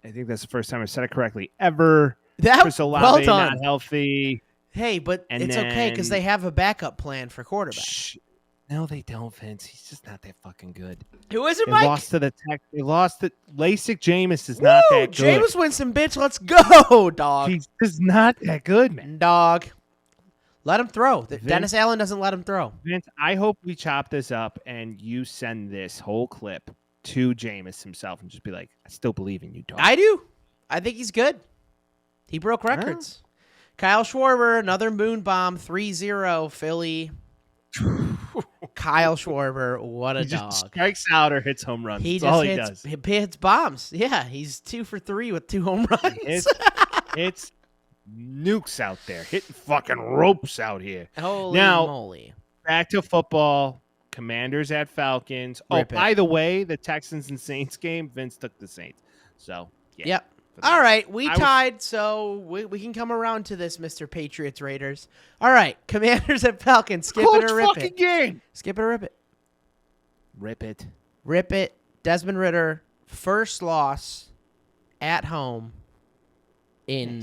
think that's the first time I said it correctly ever. Chris Olave not healthy. Hey, but it's okay because they have a backup plan for quarterback. No, they don't, Vince. He's just not that fucking good. Who is it, They Mike? lost to the Tech. They lost to LASIK. Jameis is not that good. Jameis Winston, bitch. Let's go, dog. He's just not that good, man. Dog. Let him throw. Dennis Allen doesn't let him throw. Vince, I hope we chop this up and you send this whole clip to Jameis himself and just be like, I still believe in you, dog. I do. I think he's good. He broke records. Kyle Schwarber, another moon bomb, 3-0, Philly. Kyle Schwarber, what a he dog. Just strikes out or hits home runs. He That's all he does. He hits bombs. Yeah, he's 2 for 3 with 2 home runs. It's nukes out there. Hitting fucking ropes out here. Holy now, moly. Back to football. Commanders at Falcons. By the way, the Texans and Saints game, Vince took the Saints. So, yeah. Yep. All right, we tied, so we can come around to this, Mr. Patriots Raiders. All right, Commanders at Falcons. Skip it or rip it. Game. Skip it or rip it. Rip it. Rip it. Desmond Ridder, first loss at home in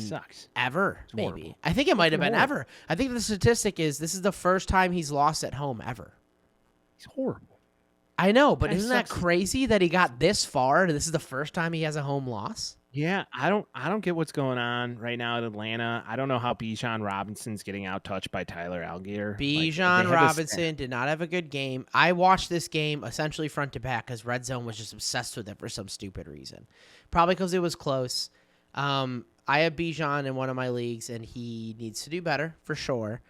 ever, maybe. Horrible. I think it might have been ever. I think the statistic is this is the first time he's lost at home ever. He's horrible. I know, but isn't that crazy that he got this far and this is the first time he has a home loss? Yeah, I don't get what's going on right now at Atlanta. I don't know how Bijan Robinson's getting out touched by Tyler Algier. Bijan Robinson did not have a good game. I watched this game essentially front to back because Red Zone was just obsessed with it for some stupid reason. Probably because it was close. I have Bijan in one of my leagues, and he needs to do better for sure.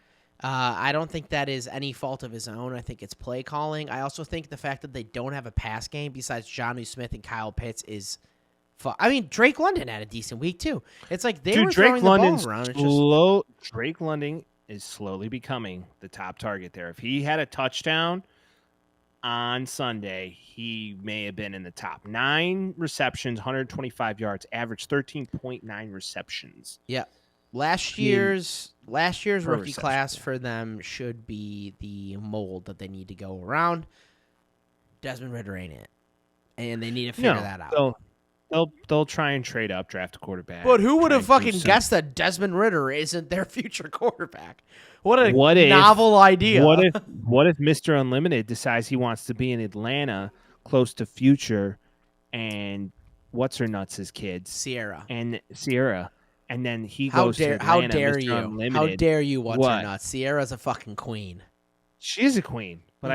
I don't think that is any fault of his own. I think it's play calling. I also think the fact that they don't have a pass game besides Jonnu Smith and Kyle Pitts is I mean, Drake London had a decent week, too. It's like they were throwing the ball around. Drake London is slowly becoming the top target there. If he had a touchdown on Sunday, he may have been in the top. 9 receptions, 125 yards, average 13.9 receptions. Yeah. Last year's rookie class for them should be the mold that they need to go around. Desmond Ridder ain't it. And they need to figure that out. They'll try and trade up, draft a quarterback. But who would have fucking guessed that Desmond Ridder isn't their future quarterback? What a novel idea. What if Mr. Unlimited decides he wants to be in Atlanta, close to Future, and what's her nuts' kids? Sierra. And then he goes to Atlanta. How dare Mr. you? Unlimited. How dare you? What's her nuts? Sierra's a fucking queen. She is a queen, but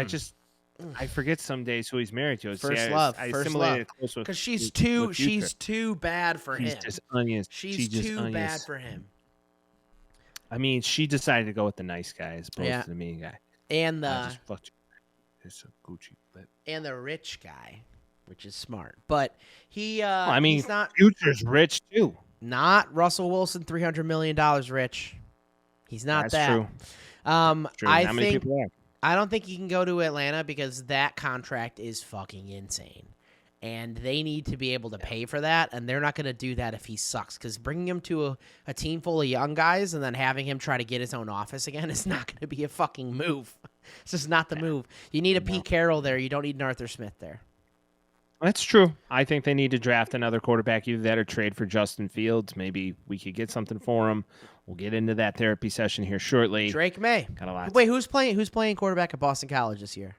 I forget some days who he's married to. First love. Because she's too bad for him. She's too bad for him. I mean, she decided to go with the nice guy as opposed to the mean guy. And it's a Gucci flip. And the rich guy, which is smart. But he's not. Future's rich too. Not Russell Wilson, $300 million rich. He's not that. True. True. I don't think he can go to Atlanta because that contract is fucking insane. And they need to be able to pay for that, and they're not going to do that if he sucks. Because bringing him to a team full of young guys and then having him try to get his own office again is not going to be a fucking move. It's just not the move. You need a Pete Carroll there. You don't need an Arthur Smith there. That's true. I think they need to draft another quarterback, either that or trade for Justin Fields. Maybe we could get something for him. We'll get into that therapy session here shortly. Drake May. Got a lot. Wait, who's playing quarterback at Boston College this year?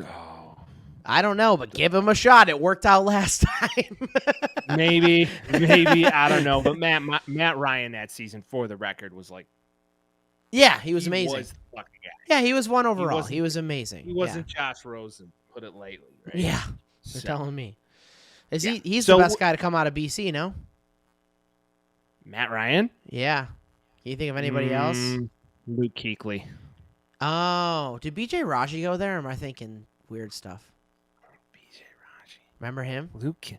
Oh. I don't know, but give him a shot. It worked out last time. maybe. I don't know. But Matt Ryan that season, for the record, was like, yeah, he was amazing. Was the fucking guy. Yeah, he was one overall. He was amazing. He wasn't Josh Rosen, put it lightly. Right? Yeah, you're telling me. He's So the best guy to come out of BC, no? Matt Ryan? Yeah. Can you think of anybody else? Luke Kuechly. Oh, did BJ Raji go there, or am I thinking weird stuff? BJ Raji. Remember him? Luke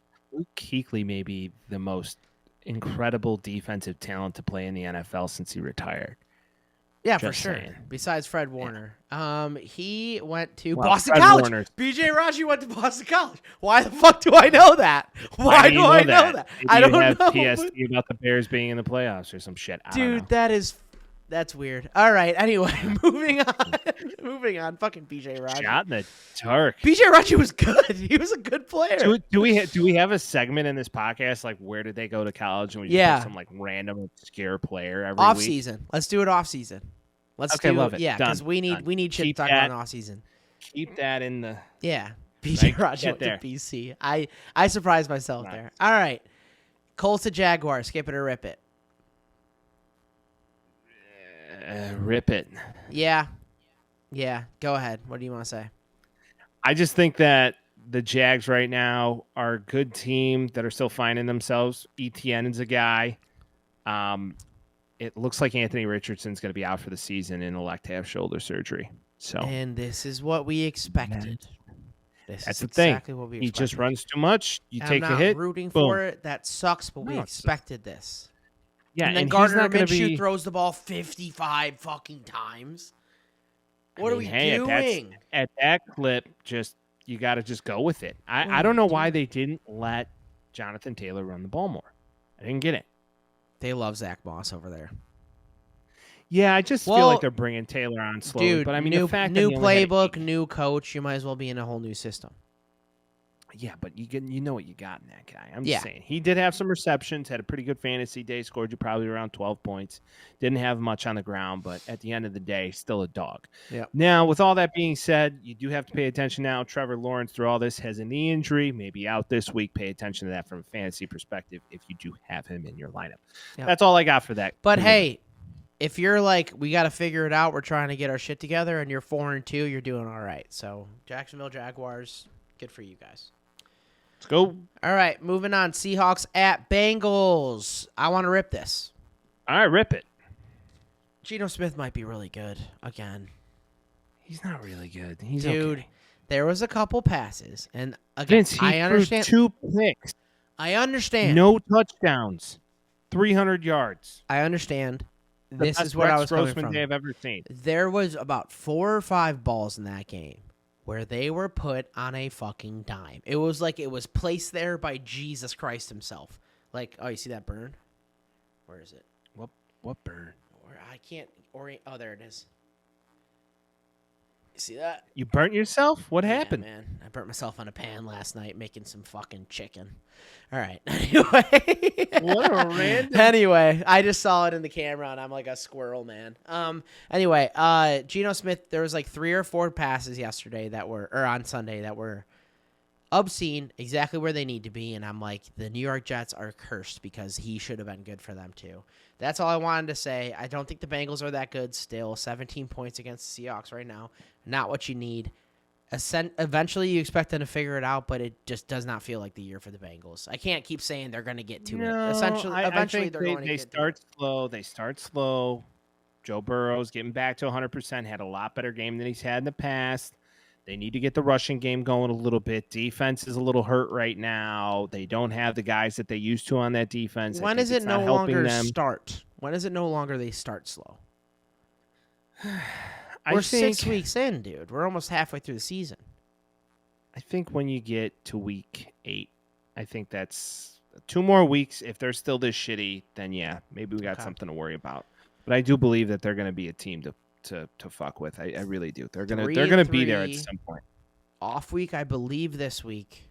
Kuechly may be the most incredible defensive talent to play in the NFL since he retired. Yeah, Just for sure. saying. Besides Fred Warner. He went to Well, Boston Fred College. Warner's- BJ Raji went to Boston College. Why the fuck do I know that? Why do I know that? Maybe I don't you have know. PST about the Bears being in the playoffs or some shit. I don't know. That's weird. All right. Anyway, moving on. Fucking BJ Raji. Shot in the dark. BJ Raji was good. He was a good player. Do we have a segment in this podcast like where did they go to college and we just put some like random obscure player every Off week? season. Let's do it off season. Love it. Yeah, because we need shit to talk about in off season. Keep that in the BJ Raji went there. to BC. I surprised myself there. All right. Colts to Jaguars. Skip it or rip it. Rip it. Yeah. Go ahead. What do you want to say? I just think that the Jags right now are a good team that are still finding themselves. ETN is a guy. It looks like Anthony Richardson's going to be out for the season and elect to have shoulder surgery. So, and this is what we expected. That's the thing. He just runs too much. You take a hit. I'm not rooting boom. for it. That sucks, but we expected this. Yeah, and then Gardner Minshew throws the ball 55 fucking times. What are we doing? At that clip, you got to just go with it. I don't know why they didn't let Jonathan Taylor run the ball more. I didn't get it. They love Zach Moss over there. Yeah, I just feel like they're bringing Taylor on slowly. Dude, but I mean, new the fact new that playbook, new coach, you might as well be in a whole new system. Yeah, but you know what you got in that guy. I'm just saying. He did have some receptions, had a pretty good fantasy day, scored you probably around 12 points. Didn't have much on the ground, but at the end of the day, still a dog. Yeah. Now, with all that being said, you do have to pay attention now. Trevor Lawrence, through all this, has a knee injury, maybe out this week. Pay attention to that from a fantasy perspective if you do have him in your lineup. Yep. That's all I got for that. But hey, if you're like, we got to figure it out, we're trying to get our shit together, and you're 4-2, you're doing all right. So, Jacksonville Jaguars, good for you guys. Let's go. All right, moving on. Seahawks at Bengals. I want to rip this. All right, rip it. Geno Smith might be really good again. He's not really good. He's Dude, okay. There was a couple passes, and again, Vince, I understand. Threw 2 picks. I understand. No touchdowns. 300 yards. I understand. This is what I was coming from. I've ever seen. There was about 4 or 5 balls in that game where they were put on a fucking dime. It was like it was placed there by Jesus Christ himself. Like, oh, you see that burn? Where is it? What burn? Where I can't orient. Oh, there it is. You see that? You burnt yourself? What happened? Man, I burnt myself on a pan last night making some fucking chicken. All right. Anyway. What a random. Anyway, I just saw it in the camera and I'm like a squirrel, man. Anyway, Geno Smith, there was like 3 or 4 passes yesterday on Sunday that were obscene, exactly where they need to be, and I'm like, the New York Jets are cursed because he should have been good for them too. That's all I wanted to say. I don't think the Bengals are that good still. 17 points against the Seahawks right now. Not what you need. Eventually, you expect them to figure it out, but it just does not feel like the year for the Bengals. I can't keep saying they're going to get to it. Eventually, they're going to get to it. They start slow. Joe Burrow's getting back to 100%. Had a lot better game than he's had in the past. They need to get the rushing game going a little bit. Defense is a little hurt right now. They don't have the guys that they used to on that defense. When is it no longer start? When is it no longer they start slow? We're 6 weeks in, dude. We're almost halfway through the season. I think when you get to week 8, I think that's 2 more weeks. If they're still this shitty, then yeah, maybe we got something to worry about. But I do believe that they're going to be a team to to fuck with. I really do. They're gonna be there at some point. Off week, I believe this week.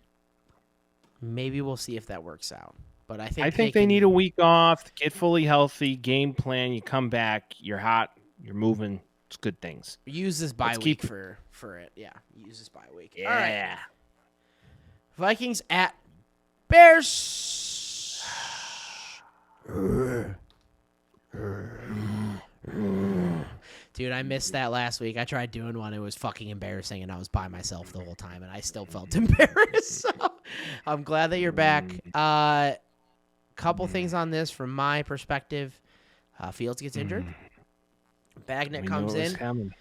Maybe we'll see if that works out. But I think they need a week off, get fully healthy, game plan. You come back, you're hot, you're moving. It's good things. Use this bye week for it. Yeah, use this bye week. Yeah. All right. Vikings at Bears. Dude, I missed that last week. I tried doing one. It was fucking embarrassing, and I was by myself the whole time, and I still felt embarrassed. So I'm glad that you're back. Couple things on this from my perspective. Fields gets injured. Bagnet comes in.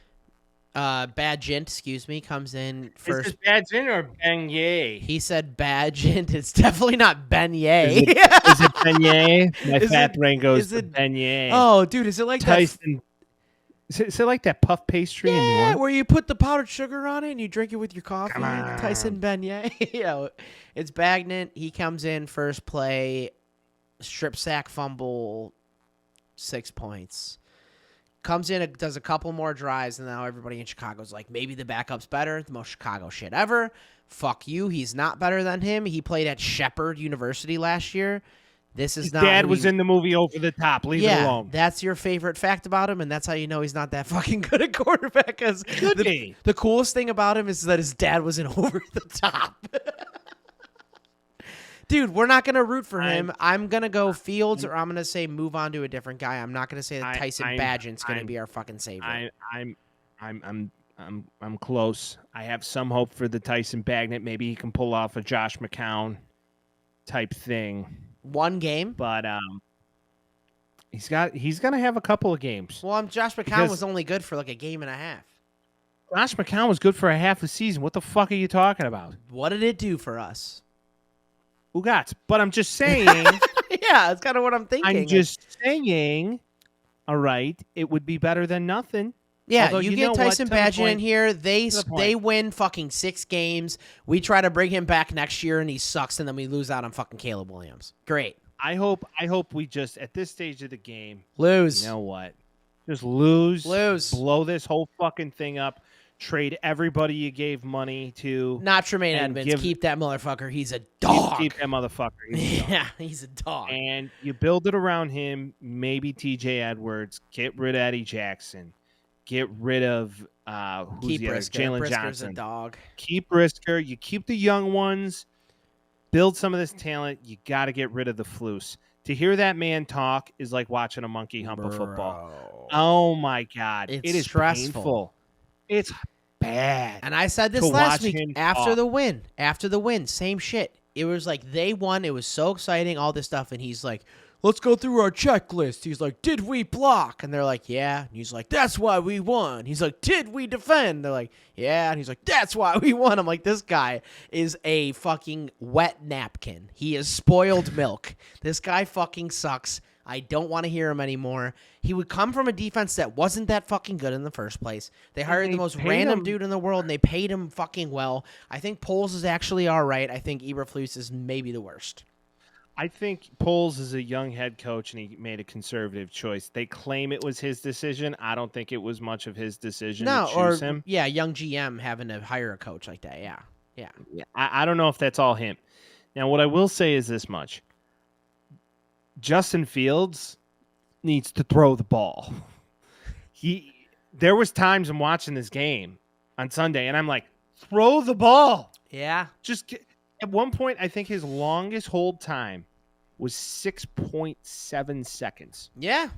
Badgent, excuse me, comes in first. Is it Badgent or Beignet? He said Badgent. It's definitely not Beignet. Is it Beignet? My fat brain goes to Beignet. Oh, dude, is it like Tyson? Is it like that puff pastry? Yeah, where you put the powdered sugar on it and you drink it with your coffee. Tyson Beignet. Yeah, it's Bagnet. He comes in first play, strip sack fumble, 6 points. Comes in, does a couple more drives, and now everybody in Chicago's like, maybe the backup's better. The most Chicago shit ever. Fuck you. He's not better than him. He played at Shepherd University last year. This is His not. Dad was in the movie Over the Top. Leave it alone. That's your favorite fact about him, and that's how you know he's not that fucking good at quarterback. Because the coolest thing about him is that his dad was in Over the Top. Dude, we're not going to root for him. I'm going to go Fields, or I'm going to say move on to a different guy. I'm not going to say that Tyson Badgent's going to be our fucking savior. I'm close. I have some hope for the Tyson Bagnet. Maybe he can pull off a Josh McCown type thing. One game? But he's going to have a couple of games. Well, Josh McCown was only good for like a game and a half. Josh McCown was good for a half a season. What the fuck are you talking about? What did it do for us? Ugats. But I'm just saying. Yeah, that's kind of what I'm thinking. I'm just saying, all right, it would be better than nothing. Yeah, although, you get Tyson Badgett in here. They win fucking 6 games. We try to bring him back next year, and he sucks, and then we lose out on fucking Caleb Williams. Great. I hope we just, at this stage of the game, lose. You know what? Just lose. Blow this whole fucking thing up. Trade everybody you gave money to. Not Tremaine Edmonds. Keep that motherfucker. He's a dog. Keep that motherfucker. Yeah, he's a dog. And you build it around him. Maybe TJ Edwards. Get rid of Eddie Jackson. Get rid of who's the other? Jalen Johnson. A dog. Keep Brisker. You keep the young ones. Build some of this talent. You got to get rid of the floose. To hear that man talk is like watching a monkey hump a football. Oh my God. It is stressful. Painful. It's bad. And I said this last week after the win. After the win, same shit. It was like they won. It was so exciting, all this stuff. And he's like, let's go through our checklist. He's like, did we block? And they're like, yeah. And he's like, that's why we won. He's like, did we defend? They're like, yeah. And he's like, that's why we won. I'm like, this guy is a fucking wet napkin. He is spoiled milk. This guy fucking sucks. I don't want to hear him anymore. He would come from a defense that wasn't that fucking good in the first place. They hired the most random dude in the world, and they paid him fucking well. I think Poles is actually all right. I think Eberflus is maybe the worst. I think Poles is a young head coach, and he made a conservative choice. They claim it was his decision. I don't think it was much of his decision to choose him. Yeah, young GM having to hire a coach like that. Yeah. I don't know if that's all him. Now, what I will say is this much. Justin Fields needs to throw the ball. There was times I'm watching this game on Sunday, and I'm like, throw the ball. Yeah. At one point, I think his longest hold time was 6.7 seconds. Yeah.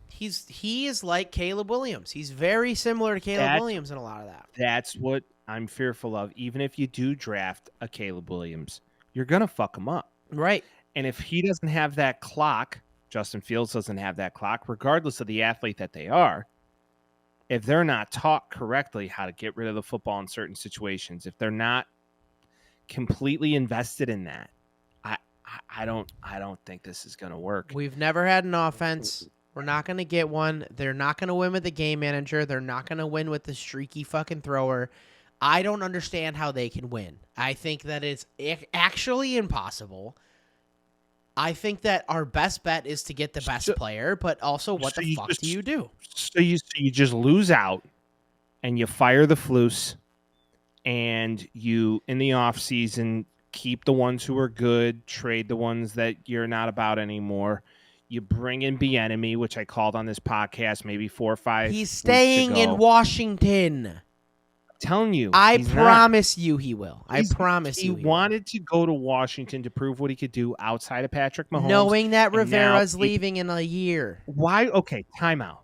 He is like Caleb Williams. He's very similar to Caleb Williams in a lot of that. That's what I'm fearful of. Even if you do draft a Caleb Williams, you're going to fuck him up. Right. And if he doesn't have that clock, Justin Fields doesn't have that clock, regardless of the athlete that they are, if they're not taught correctly how to get rid of the football in certain situations, if they're not completely invested in that, I don't think this is going to work. We've never had an offense. We're not going to get one. They're not going to win with the game manager. They're not going to win with the streaky fucking thrower. I don't understand how they can win. I think that it's actually impossible. I think that our best bet is to get the best player, but also what the fuck do you do? So you just lose out, and you fire the floose, and you in the off season keep the ones who are good, trade the ones that you're not about anymore. You bring in Bieniemy, which I called on this podcast maybe 4 or 5. He's staying in Washington. I'm telling you, I promise you, he will. I promise you, he wanted to go to Washington to prove what he could do outside of Patrick Mahomes, knowing that Rivera's leaving in a year. Why? Okay, timeout.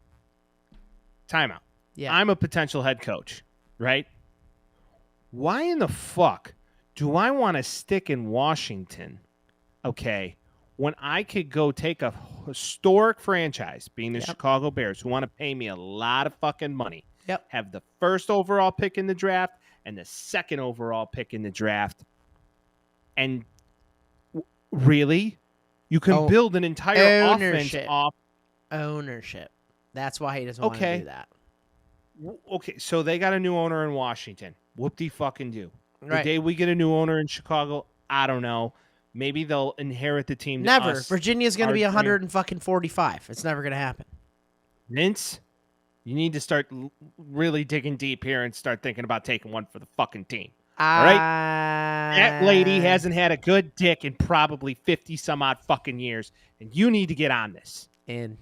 Yeah, I'm a potential head coach, right? Why in the fuck do I want to stick in Washington? Okay, when I could go take a historic franchise, being the Chicago Bears, who want to pay me a lot of fucking money. Yep. Have the first overall pick in the draft and the second overall pick in the draft. And really? You can build an entire offense off ownership. That's why he doesn't want to do that. Okay, so they got a new owner in Washington. Whoop-de-fucking-do. Right. The day we get a new owner in Chicago, I don't know. Maybe they'll inherit the team. Never. Virginia's going to be 145. It's never going to happen. Vince, you need to start really digging deep here and start thinking about taking one for the fucking team. All right? That lady hasn't had a good dick in probably 50-some-odd fucking years, and you need to get on this. And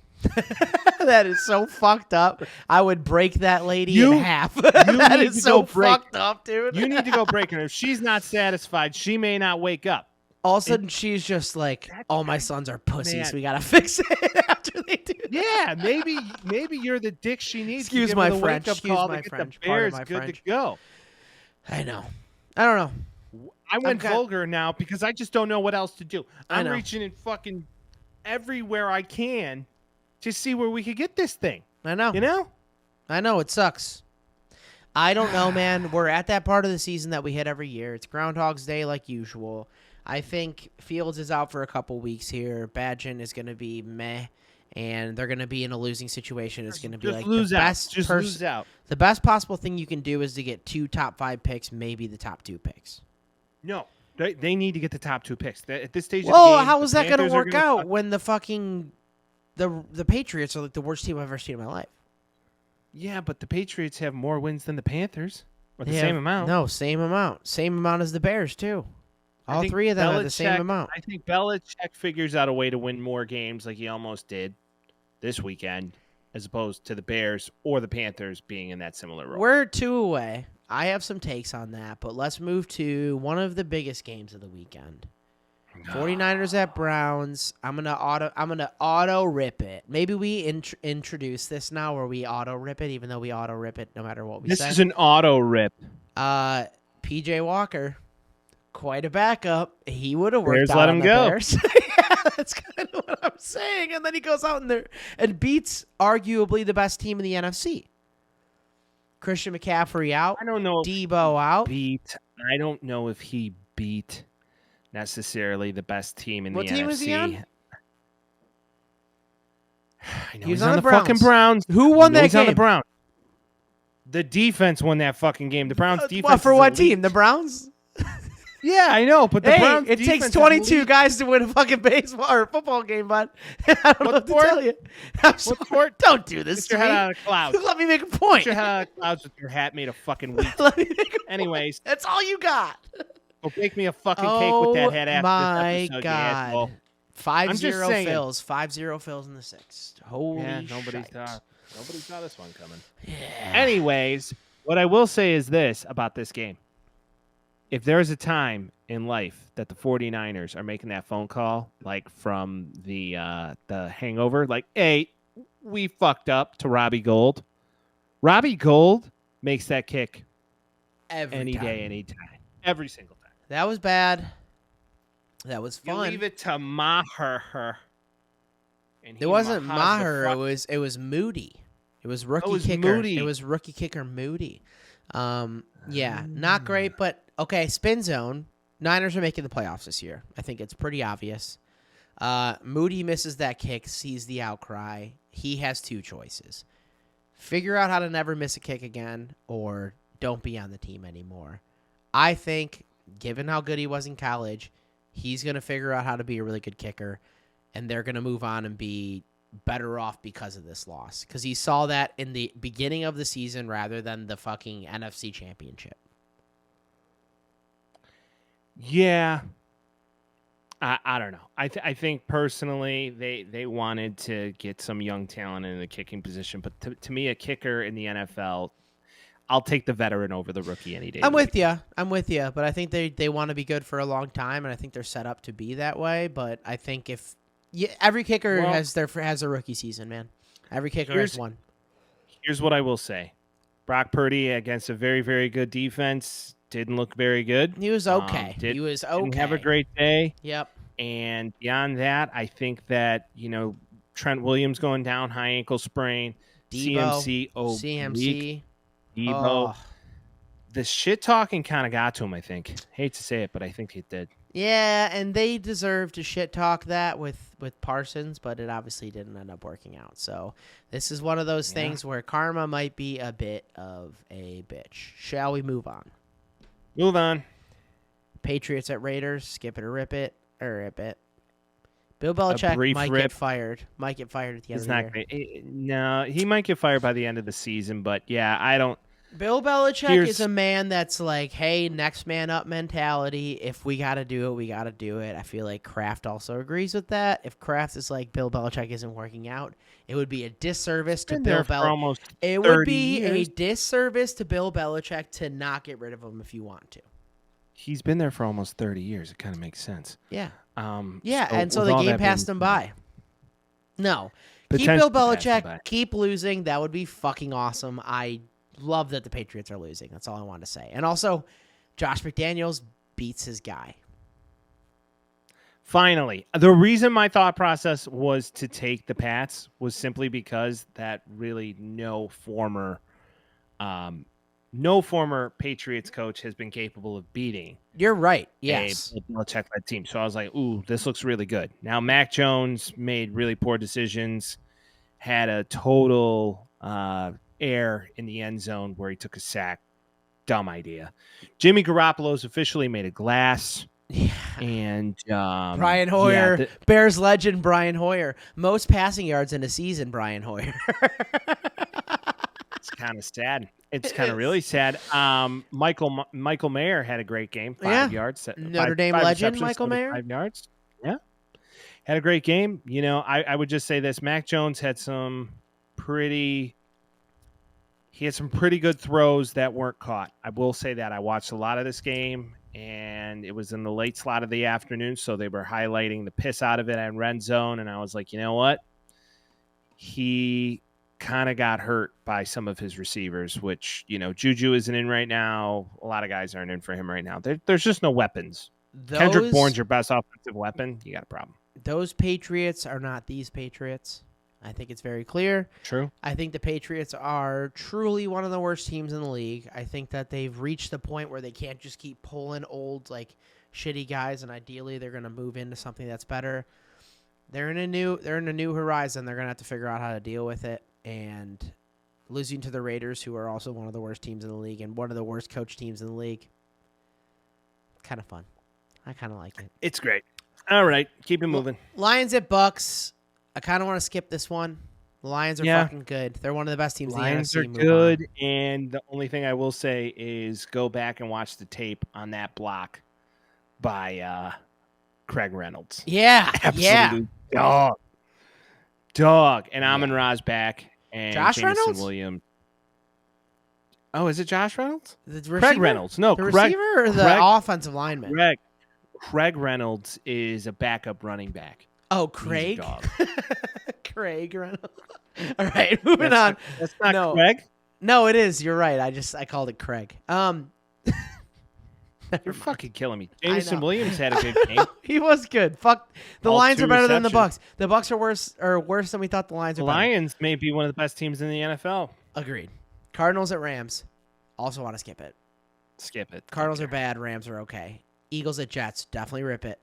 that is so fucked up. I would break that lady in half. That is so fucked up, dude. You need to go break her. If she's not satisfied, she may not wake up. All of a sudden, she's just like, "All my sons are pussies. We gotta fix it." After they do that. Yeah, maybe you're the dick she needs. Excuse to give my her the French. Wake-up Excuse call my to get French. The Bears Pardon my good French. to go. I know. I don't know. I went vulgar now because I just don't know what else to do. I'm know. reaching in fucking everywhere I can to see where we could get this thing. I know. You know? I know. It sucks. I don't know, man. We're at that part of the season that we hit every year. It's Groundhog's Day like usual. I think Fields is out for a couple weeks here. Badgett is going to be meh, and they're going to be in a losing situation. It's going to be like lose the best Just lose out. The best possible thing you can do is to get 2 top 5 picks, maybe the top 2 picks. No, they need to get the top 2 picks at this stage. Well, of the game, how is that going to work out when the fucking the Patriots are like the worst team I've ever seen in my life? Yeah, but the Patriots have more wins than the Panthers, or the same amount. No, same amount. Same amount as the Bears too. All 3 of them have the same amount. I think Belichick figures out a way to win more games like he almost did this weekend, as opposed to the Bears or the Panthers being in that similar role. We're 2 away. I have some takes on that, but let's move to one of the biggest games of the weekend. 49ers at Browns. I'm gonna auto rip it. Maybe we introduce this now where we auto rip it, even though we auto rip it no matter what we say. This is an auto rip. PJ Walker. Quite a backup. He would have worked Bears out let on him the go. Bears. Yeah, that's kind of what I'm saying. And then he goes out in there and beats arguably the best team in the NFC. Christian McCaffrey out. I don't know. Debo out. I don't know if he beat necessarily the best team in the NFC. What team was he on? I know he's on the fucking Browns. Who won that he's game? On the Browns. The defense won that fucking game. The Browns defense. Well, for what elite. team? The Browns? Yeah, I know, but the Browns it takes 22 guys to win a fucking baseball or football game, bud. I don't know what to tell you. Don't do this Get your head out of the clouds. Let me make a point. Get your head out of the clouds with your hat made of fucking wheat. Let me make a Anyways. point. That's all you got. Go bake me a fucking cake with that head after this episode, God. you asshole. 5-0 Phils. 5-0 Phils in the 6th. Holy nobody shite. saw this one coming. Yeah. Anyways, what I will say is this about this game. If there's a time in life that the 49ers are making that phone call, like from the Hangover, like, hey, we fucked up to Robbie Gould. Robbie Gould makes that kick any day, any time. Every single time. That was bad. That was fun. You leave it to Maher. It wasn't Maher. It was Moody. It was rookie kicker. Moody. It was rookie kicker Moody. Yeah, not great, but okay. Spin zone. Niners are making the playoffs this year. I think it's pretty obvious. Moody misses that kick, sees the outcry. He has 2 choices: figure out how to never miss a kick again, or don't be on the team anymore. I think, given how good he was in college, He's going to figure out how to be a really good kicker, and they're going to move on and be better off because of this loss. Because he saw that in the beginning of the season rather than the fucking NFC Championship. Yeah. I don't know. I think personally they wanted to get some young talent in the kicking position, but to me, a kicker in the NFL, I'll take the veteran over the rookie any day. I'm with you, but I think they want to be good for a long time, and I think they're set up to be that way. But I think every kicker has a rookie season, man. Every kicker has one. Here's what I will say: Brock Purdy against a very, very good defense didn't look very good. He was okay. Didn't have a great day. Yep. And beyond that, I think that Trent Williams going down, high ankle sprain, CMC, CMC, Debo. Oh. The shit talking kind of got to him, I think. Hate to say it, but I think it did. Yeah, and they deserve to shit talk that with Parsons, but it obviously didn't end up working out. So this is one of those things where karma might be a bit of a bitch. Shall we move on? Move on. Patriots at Raiders. Skip it or rip it. Bill Belichick might get fired. Might get fired at the end of the year. No, he might get fired by the end of the season, but yeah, I don't. Bill Belichick is a man that's like, hey, next man up mentality. If we got to do it, we got to do it. I feel like Kraft also agrees with that. If Kraft is like, Bill Belichick isn't working out, it would be a disservice to Bill Belichick. It would be a disservice to Bill Belichick to not get rid of him if you want to. He's been there for almost 30 years. It kind of makes sense. Yeah. So the game passed him by. No. Keep Bill Belichick. Keep losing. That would be fucking awesome. I love that the Patriots are losing. That's all I want to say. And also, Josh McDaniels beats his guy. Finally. The reason my thought process was to take the Pats was simply because that really no former Patriots coach has been capable of beating. You're right. Yes. A Belichick-led team. So I was like, ooh, this looks really good. Now, Mac Jones made really poor decisions, had a total error in the end zone where he took a sack. Dumb idea. Jimmy Garoppolo's officially made of glass. Yeah. And Brian Hoyer, Bears legend Brian Hoyer. Most passing yards in a season, Brian Hoyer. It's kind of sad. It's kind of really sad. Michael Mayer had a great game. 5 yards. Notre Dame legend Michael Mayer. 5 yards. Yeah. Had a great game. I would just say this. Mac Jones had some pretty good throws that weren't caught. I will say that. I watched a lot of this game, and it was in the late slot of the afternoon, so they were highlighting the piss out of it in red zone, and I was like, you know what? He kind of got hurt by some of his receivers, which, Juju isn't in right now. A lot of guys aren't in for him right now. There's just no weapons. Kendrick Bourne's your best offensive weapon. You got a problem. Those Patriots are not these Patriots. I think it's very clear. True. I think the Patriots are truly one of the worst teams in the league. I think that they've reached the point where they can't just keep pulling old, shitty guys, and ideally they're going to move into something that's better. They're in a new horizon. They're going to have to figure out how to deal with it. And losing to the Raiders, who are also one of the worst teams in the league and one of the worst coach teams in the league, kind of fun. I kind of like it. It's great. All right, keep it moving. Lions at Bucks. I kind of want to skip this one. The Lions are fucking good. They're one of the best teams in the NFC. Lions are good, and the only thing I will say is go back and watch the tape on that block by Craig Reynolds. Yeah, absolutely dog. And Amon-Ra's back, and Josh Jameson Reynolds? Williams. Oh, is it Josh Reynolds? Craig Reynolds. No, the Craig, receiver or the offensive lineman? Craig Reynolds is a backup running back. Oh, Craig? Craig Reynolds. All right, moving on. That's not Craig? No, it is. You're right. I called it Craig. You're fucking killing me. Jameson Williams had a good game. He was good. Fuck. The Lions are better than the Bucks. The Bucks are worse than we thought the Lions are. The Lions may be one of the best teams in the NFL. Agreed. Cardinals at Rams. Also want to skip it. Skip it. Cardinals are bad. Rams are okay. Eagles at Jets. Definitely rip it.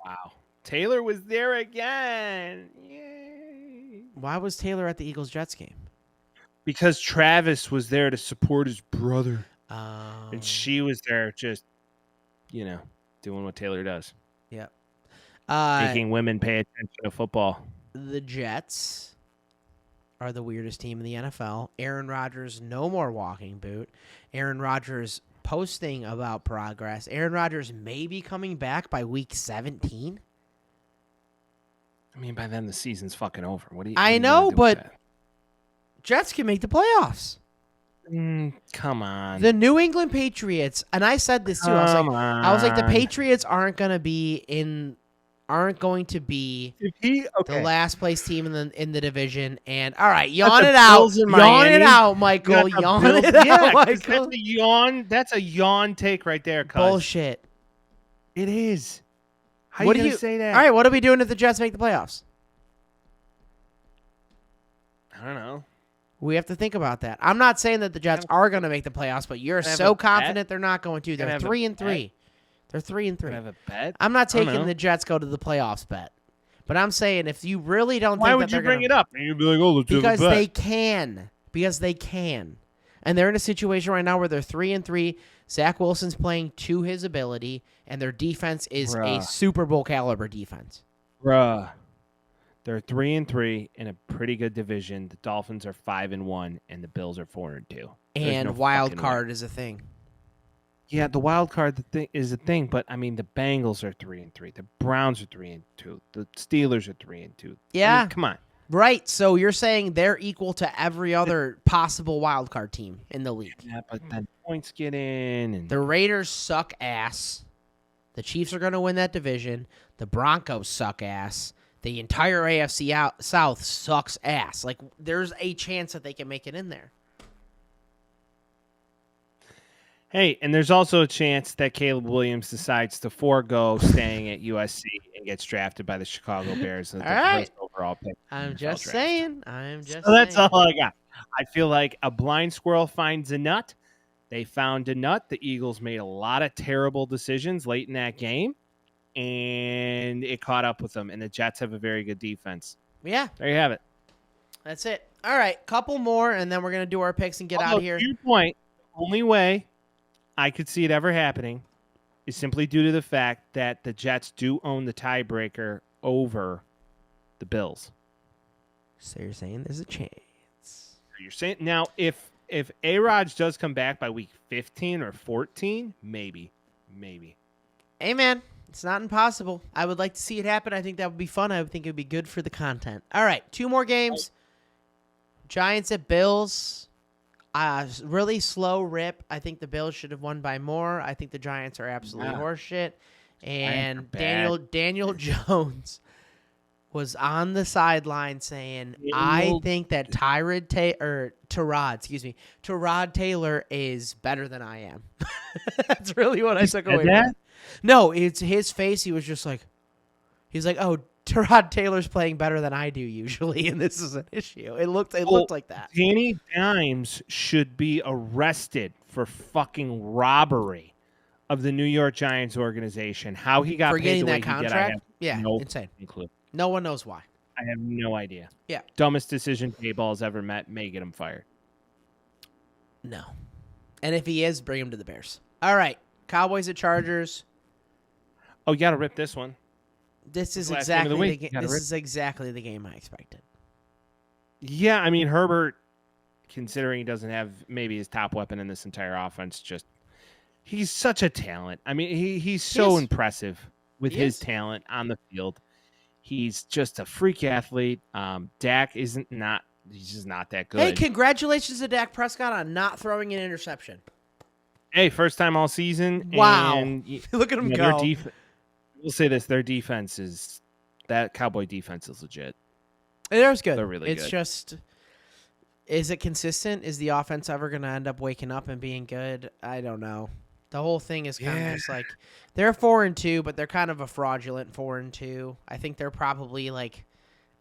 Wow. Taylor was there again. Yay. Why was Taylor at the Eagles-Jets game? Because Travis was there to support his brother. Oh. And she was there just, doing what Taylor does. Yep. Making women pay attention to football. The Jets are the weirdest team in the NFL. Aaron Rodgers, no more walking boot. Aaron Rodgers posting about progress. Aaron Rodgers may be coming back by week 17. I mean, by then the season's fucking over. What do you? I know, but Jets can make the playoffs. Come on. The New England Patriots, and I said this too. I was like, the Patriots aren't going to be the last place team in the division. And all right, yawn it out, Michael. Yawn it out, Michael. That's a yawn. That's a yawn take right there. Cuz. Bullshit. It is. How are you gonna say that? All right, what are we doing if the Jets make the playoffs? I don't know. We have to think about that. I'm not saying that the Jets are going to make the playoffs, but you're so confident they're not going to. They're 3-3. They're 3-3. Have a bet? I'm not taking the Jets go to the playoffs bet. But I'm saying if you really don't Why think would that you bring it up? And you'd be like, oh, let's because have a bet. they can. Because they can. And they're in a situation right now where they're 3-3. Zach Wilson's playing to his ability, and their defense is a Super Bowl caliber defense. Bruh. They're 3-3 in a pretty good division. The Dolphins are 5-1, and the Bills are 4-2. And wild card is a thing. Yeah, the wild card is a thing, but I mean the Bengals are 3-3. The Browns are 3-2. The Steelers are 3-2. Yeah, I mean, come on. Right. So you're saying they're equal to every other possible wild card team in the league. Yeah, but then points get in, and the Raiders suck ass. The Chiefs are going to win that division. The Broncos suck ass. The entire AFC South sucks ass. Like, there's a chance that they can make it in there. Hey, and there's also a chance that Caleb Williams decides to forego staying at USC and gets drafted by the Chicago Bears. All right. Overall pick. I'm just saying. That's all I got. I feel like a blind squirrel finds a nut. They found a nut. The Eagles made a lot of terrible decisions late in that game. And it caught up with them. And the Jets have a very good defense. Yeah. There you have it. That's it. All right. Couple more, and then we're going to do our picks and get out of here. To your point, the only way I could see it ever happening is simply due to the fact that the Jets do own the tiebreaker over the Bills. So you're saying there's a chance. You're saying now if A-Rod does come back by week 15 or 14, maybe. Hey, man. It's not impossible. I would like to see it happen. I think that would be fun. I would think it would be good for the content. All right, 2 more games. Giants at Bills. Really slow rip. I think the Bills should have won by more. I think the Giants are absolutely horseshit. And Daniel Jones was on the sideline saying, I think that Tyrod Taylor is better than I am. That's really what I took away from it. No, it's his face. He was just like, oh, Tyrod Taylor's playing better than I do usually, and this is an issue. It looked like that. Danny Dimes should be arrested for fucking robbery of the New York Giants organization. How he got for paid getting the way that contract? Insane. Clue. No one knows why. I have no idea. Yeah. Dumbest decision Dayball's ever met. May get him fired. No. And if he is, bring him to the Bears. All right. Cowboys at Chargers. Oh, you got to rip this one. This is exactly the game I expected. Yeah, I mean, Herbert, considering he doesn't have maybe his top weapon in this entire offense, he's such a talent. I mean, he's so impressive with his talent on the field. He's just a freak athlete. Dak he's just not that good. Hey, congratulations to Dak Prescott on not throwing an interception. Hey, first time all season. Wow. And, look at him go. We'll say this, their defense that Cowboy defense is legit. It was good. They're really good. It's just, is it consistent? Is the offense ever going to end up waking up and being good? I don't know. The whole thing is kind of just like, they're 4-2, but they're kind of a fraudulent 4-2. I think they're probably like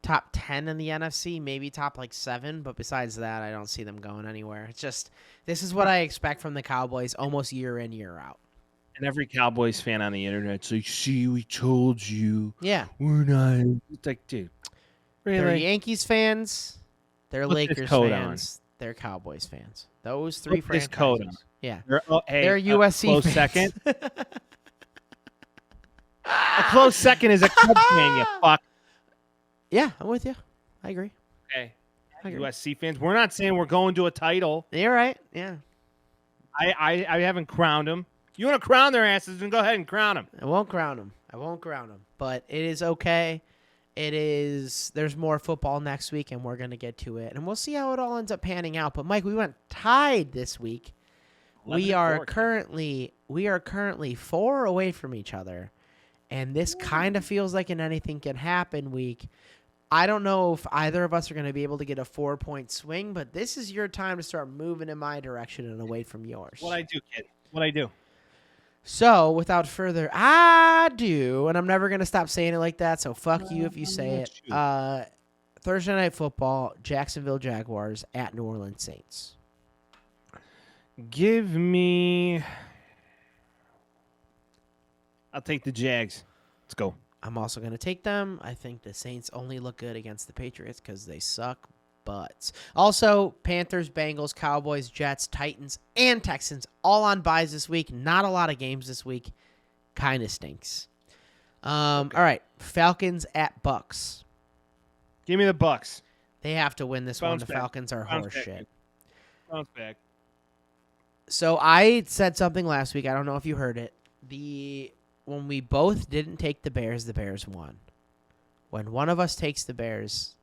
top 10 in the NFC, maybe top like 7. But besides that, I don't see them going anywhere. It's just, this is what I expect from the Cowboys almost year in, year out. And every Cowboys fan on the internet's like, see, we told you. Yeah. We're not. It's like, dude. Really? They're Yankees fans. They're Lakers fans. They're Cowboys fans. Those 3 franchises. This coat on. Yeah. They're USC close fans. second. A close second is a Cubs fan, you fuck. Yeah, I'm with you. I agree. Okay. I agree. USC fans, we're not saying we're going to a title. You're right. Yeah. I haven't crowned them. You want to crown their asses, then go ahead and crown them. I won't crown them. But it is okay. There's more football next week, and we're going to get to it. And we'll see how it all ends up panning out. But, Mike, we went tied this week. We are currently 4 away from each other. And this kind of feels like an anything can happen week. I don't know if either of us are going to be able to get a 4-point swing, but this is your time to start moving in my direction and away from yours. What I do, kid. What I do. So, without further ado, and I'm never going to stop saying it like that, so fuck you if you say it. Thursday Night Football, Jacksonville Jaguars at New Orleans Saints. Give me... I'll take the Jags. Let's go. I'm also going to take them. I think the Saints only look good against the Patriots because they suck butts. Also, Panthers, Bengals, Cowboys, Jets, Titans, and Texans all on byes this week. Not a lot of games this week. Kind of stinks. All right, Falcons at Bucks. Give me the Bucks. They have to win this one. Bounce The back. Falcons are Bounce horse back, shit. dude. Bounce back. So I said something last week. I don't know if you heard it. When we both didn't take the Bears won. When one of us takes the Bears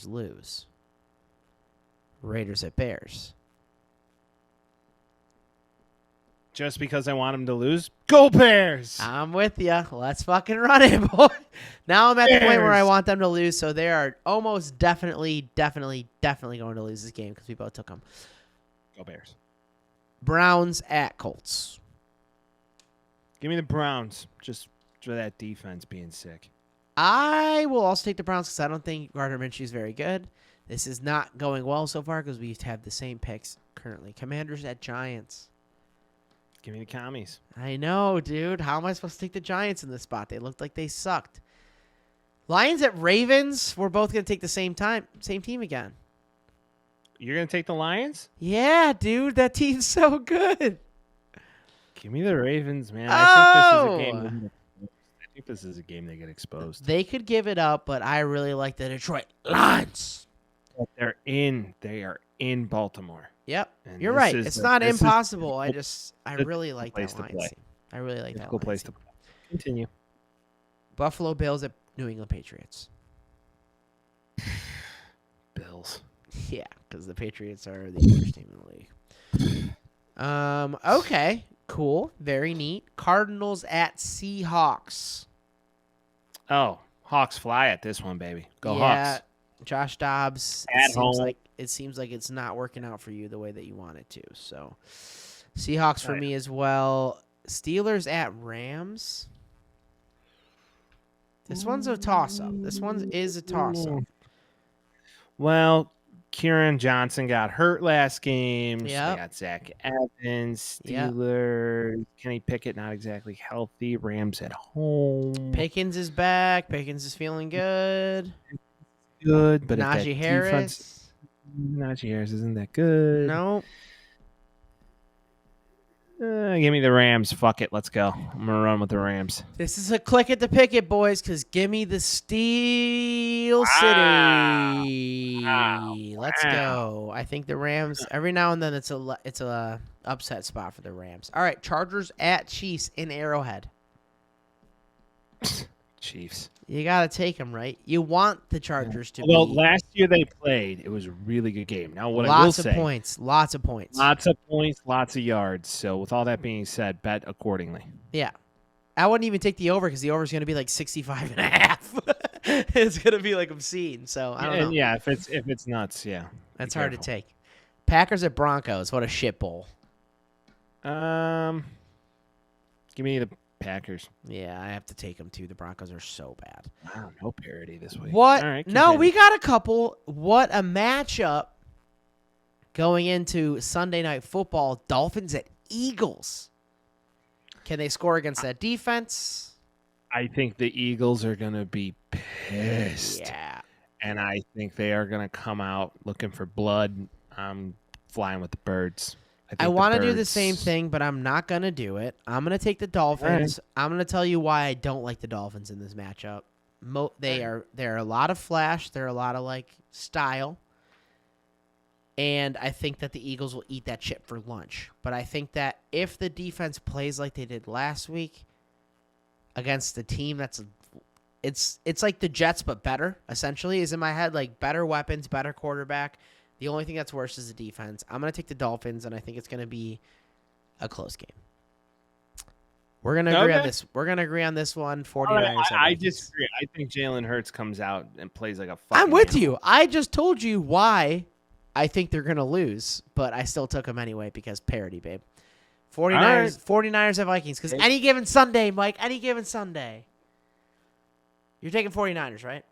lose. Raiders at Bears. Just because I want them to lose? Go Bears! I'm with you. Let's fucking run it, boy. Now I'm at the point where I want them to lose, so they are almost definitely going to lose this game because we both took them. Go Bears. Browns at Colts. Give me the Browns. Just for that defense being sick. I will also take the Browns because I don't think Gardner Minshew is very good. This is not going well so far because we have the same picks currently. Commanders at Giants. Give me the Commies. I know, dude. How am I supposed to take the Giants in this spot? They looked like they sucked. Lions at Ravens. We're both going to take the same team again. You're going to take the Lions? Yeah, dude. That team's so good. Give me the Ravens, man. Oh! I think this is a game they get exposed. They could give it up, but I really like the Detroit Lions. But they are in Baltimore. Yep. And You're right. It's not impossible. I really like that Lions team. I really like that place to play. Continue. Buffalo Bills at New England Patriots. Bills. Yeah, because the Patriots are the worst team in the league. Okay. Cool. Very neat. Cardinals at Seahawks. Oh, Hawks fly at this one, baby. Go yeah, Hawks. Josh Dobbs. It seems like it's not working out for you the way that you want it to. So, Seahawks for me as well. Steelers at Rams. This one's a toss-up. This one is a toss-up. Well, Kieran Johnson got hurt last game. Yep. So they got Zach Evans. Steelers. Yep. Kenny Pickett not exactly healthy. Rams at home. Pickens is back. Pickens is feeling good. Good, but Najee Harris. Najee Harris isn't that good. Nope. Give me the Rams. Fuck it. Let's go. I'm going to run with the Rams. This is a click at the picket, boys, because give me the Steel City. Wow. Let's go. I think the Rams, every now and then it's a upset spot for the Rams. All right, Chargers at Chiefs in Arrowhead. Chiefs. You got to take them, right? You want the Chargers to Well, be. last year they played. It was a really good game. Now, what Lots I will of say. points. Lots of points. Lots of points, lots of yards. So, with all that being said, bet accordingly. Yeah. I wouldn't even take the over because the over is going to be like 65.5. It's going to be like obscene. So, I don't know. Yeah, if it's nuts, yeah. That's hard to take. Packers at Broncos. What a shit bowl. Give me the Packers. Yeah, I have to take them too. The Broncos are so bad. Wow, no parity this week. What? All right, no, we got a couple. What a matchup going into Sunday Night Football. Dolphins at Eagles. Can they score against that defense? I think the Eagles are going to be pissed. Yeah. And I think they are going to come out looking for blood. I'm flying with the birds. I think the want to do the same Birds- thing, but I'm not going to do it. I'm going to take the Dolphins. I'm going to tell you why I don't like the Dolphins in this matchup. They're a lot of flash. They're a lot of like style. And I think that the Eagles will eat that shit for lunch. But I think that if the defense plays like they did last week against the team it's like the Jets but better, essentially, is in my head, like better weapons, better quarterback. The only thing that's worse is the defense. I'm going to take the Dolphins, and I think it's going to be a close game. We're going to agree on this. We're going to agree on this one. 49ers. Right, I disagree. I think Jalen Hurts comes out and plays like a fucking I'm with animal. you. I just told you why I think they're going to lose, but I still took them anyway because parity, babe. 49ers at Vikings. Because any given Sunday, Mike, any given Sunday. You're taking 49ers, right?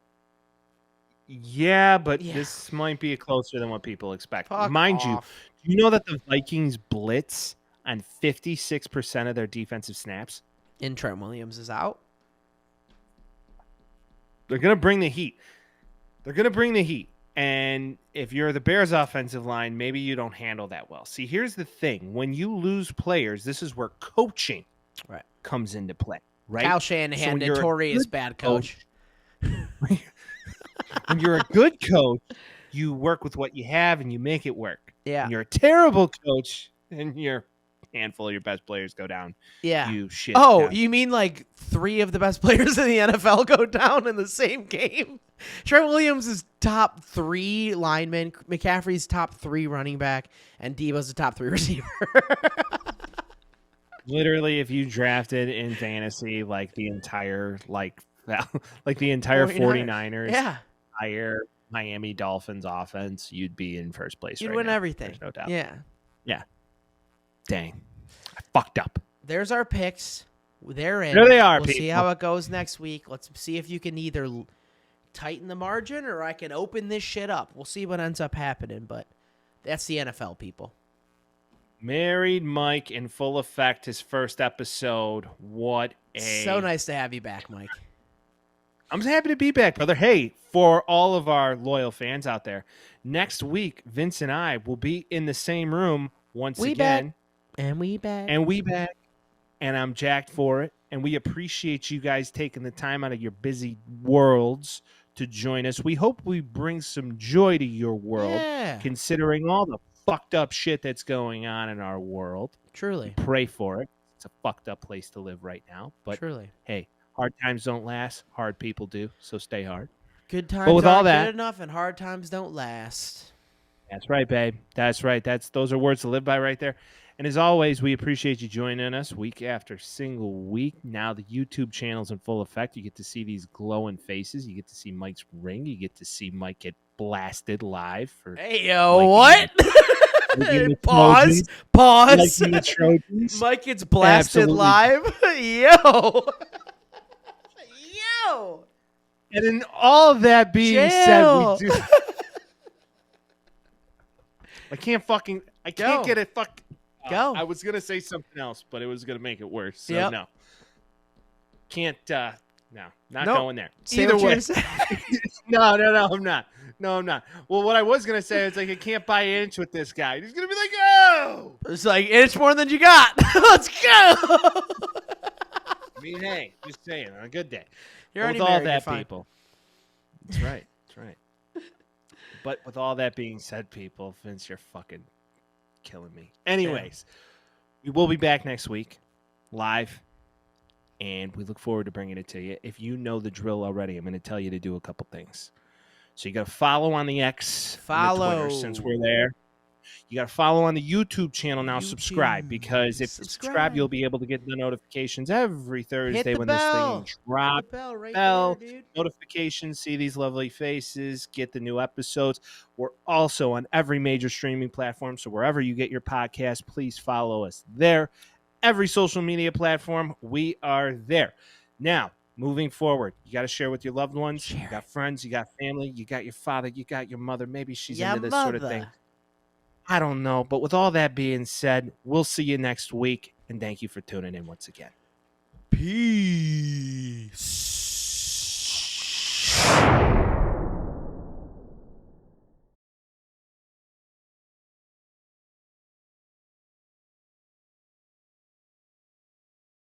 Yeah, but this might be closer than what people expect. Mind you, do you know that the Vikings blitz on 56% of their defensive snaps? And Trent Williams is out. They're going to bring the heat. And if you're the Bears offensive line, maybe you don't handle that well. See, here's the thing. When you lose players, this is where coaching comes into play, right? Kyle Shanahan, notorious bad coach. When you're a good coach, you work with what you have and you make it work. Yeah. When you're a terrible coach and your handful of your best players go down. Yeah. You shit. Oh, you mean like 3 of the best players in the NFL go down in the same game? Trent Williams is top 3 lineman. McCaffrey's top 3 running back, and Deebo's the top 3 receiver. Literally, if you drafted in fantasy like the entire the entire 49ers, entire Miami Dolphins offense, you'd be in first place. You'd win everything. There's no doubt. Yeah. Dang, I fucked up. There's our picks. They're in. There they are. We'll see how it goes next week. Let's see if you can either tighten the margin or I can open this shit up. We'll see what ends up happening, but that's the NFL, people. Married Mike in full effect, his first episode. So nice to have you back, Mike. I'm happy to be back, brother. Hey, for all of our loyal fans out there, next week, Vince and I will be in the same room once again. And we back. And I'm jacked for it. And we appreciate you guys taking the time out of your busy worlds to join us. We hope we bring some joy to your world, considering all the fucked up shit that's going on in our world. Truly. Pray for it. It's a fucked up place to live right now. But truly, hey, hard times don't last. Hard people do. So stay hard. Good times aren't good enough, and hard times don't last. That's right, babe. That's right. Those are words to live by right there. And as always, we appreciate you joining us week after single week. Now the YouTube channel's in full effect. You get to see these glowing faces. You get to see Mike's ring. You get to see Mike get blasted live. Hey, yo, what? Pause. Mike gets blasted live. Yo. And in all of that being said, we do. I can't get it. Go. I was going to say something else, but it was going to make it worse. So no. Can't. Not going there. Either way. No, I'm not. No, I'm not. Well, what I was going to say is I can't buy an inch with this guy. He's going to be like, oh. It's like, inch more than you got. Let's go. I mean, hey, just saying, on a good day. You're with all that, people. That's right. But with all that being said, people, Vince, you're fucking killing me. Anyways, we will be back next week, live, and we look forward to bringing it to you. If you know the drill already, I'm going to tell you to do a couple things. So you got to follow on the X, and the Twitter, since we're there. You got to follow on the YouTube channel now. Subscribe, because if you subscribe, you'll be able to get the notifications every Thursday when this thing drops. Bell notifications, see these lovely faces, get the new episodes. We're also on every major streaming platform, so wherever you get your podcast, please follow us there. Every social media platform, we are there. Now, moving forward, you got to share with your loved ones. You got friends, you got family, you got your father, you got your mother. Maybe she's into this sort of thing. I don't know. But with all that being said, we'll see you next week. And thank you for tuning in once again. Peace.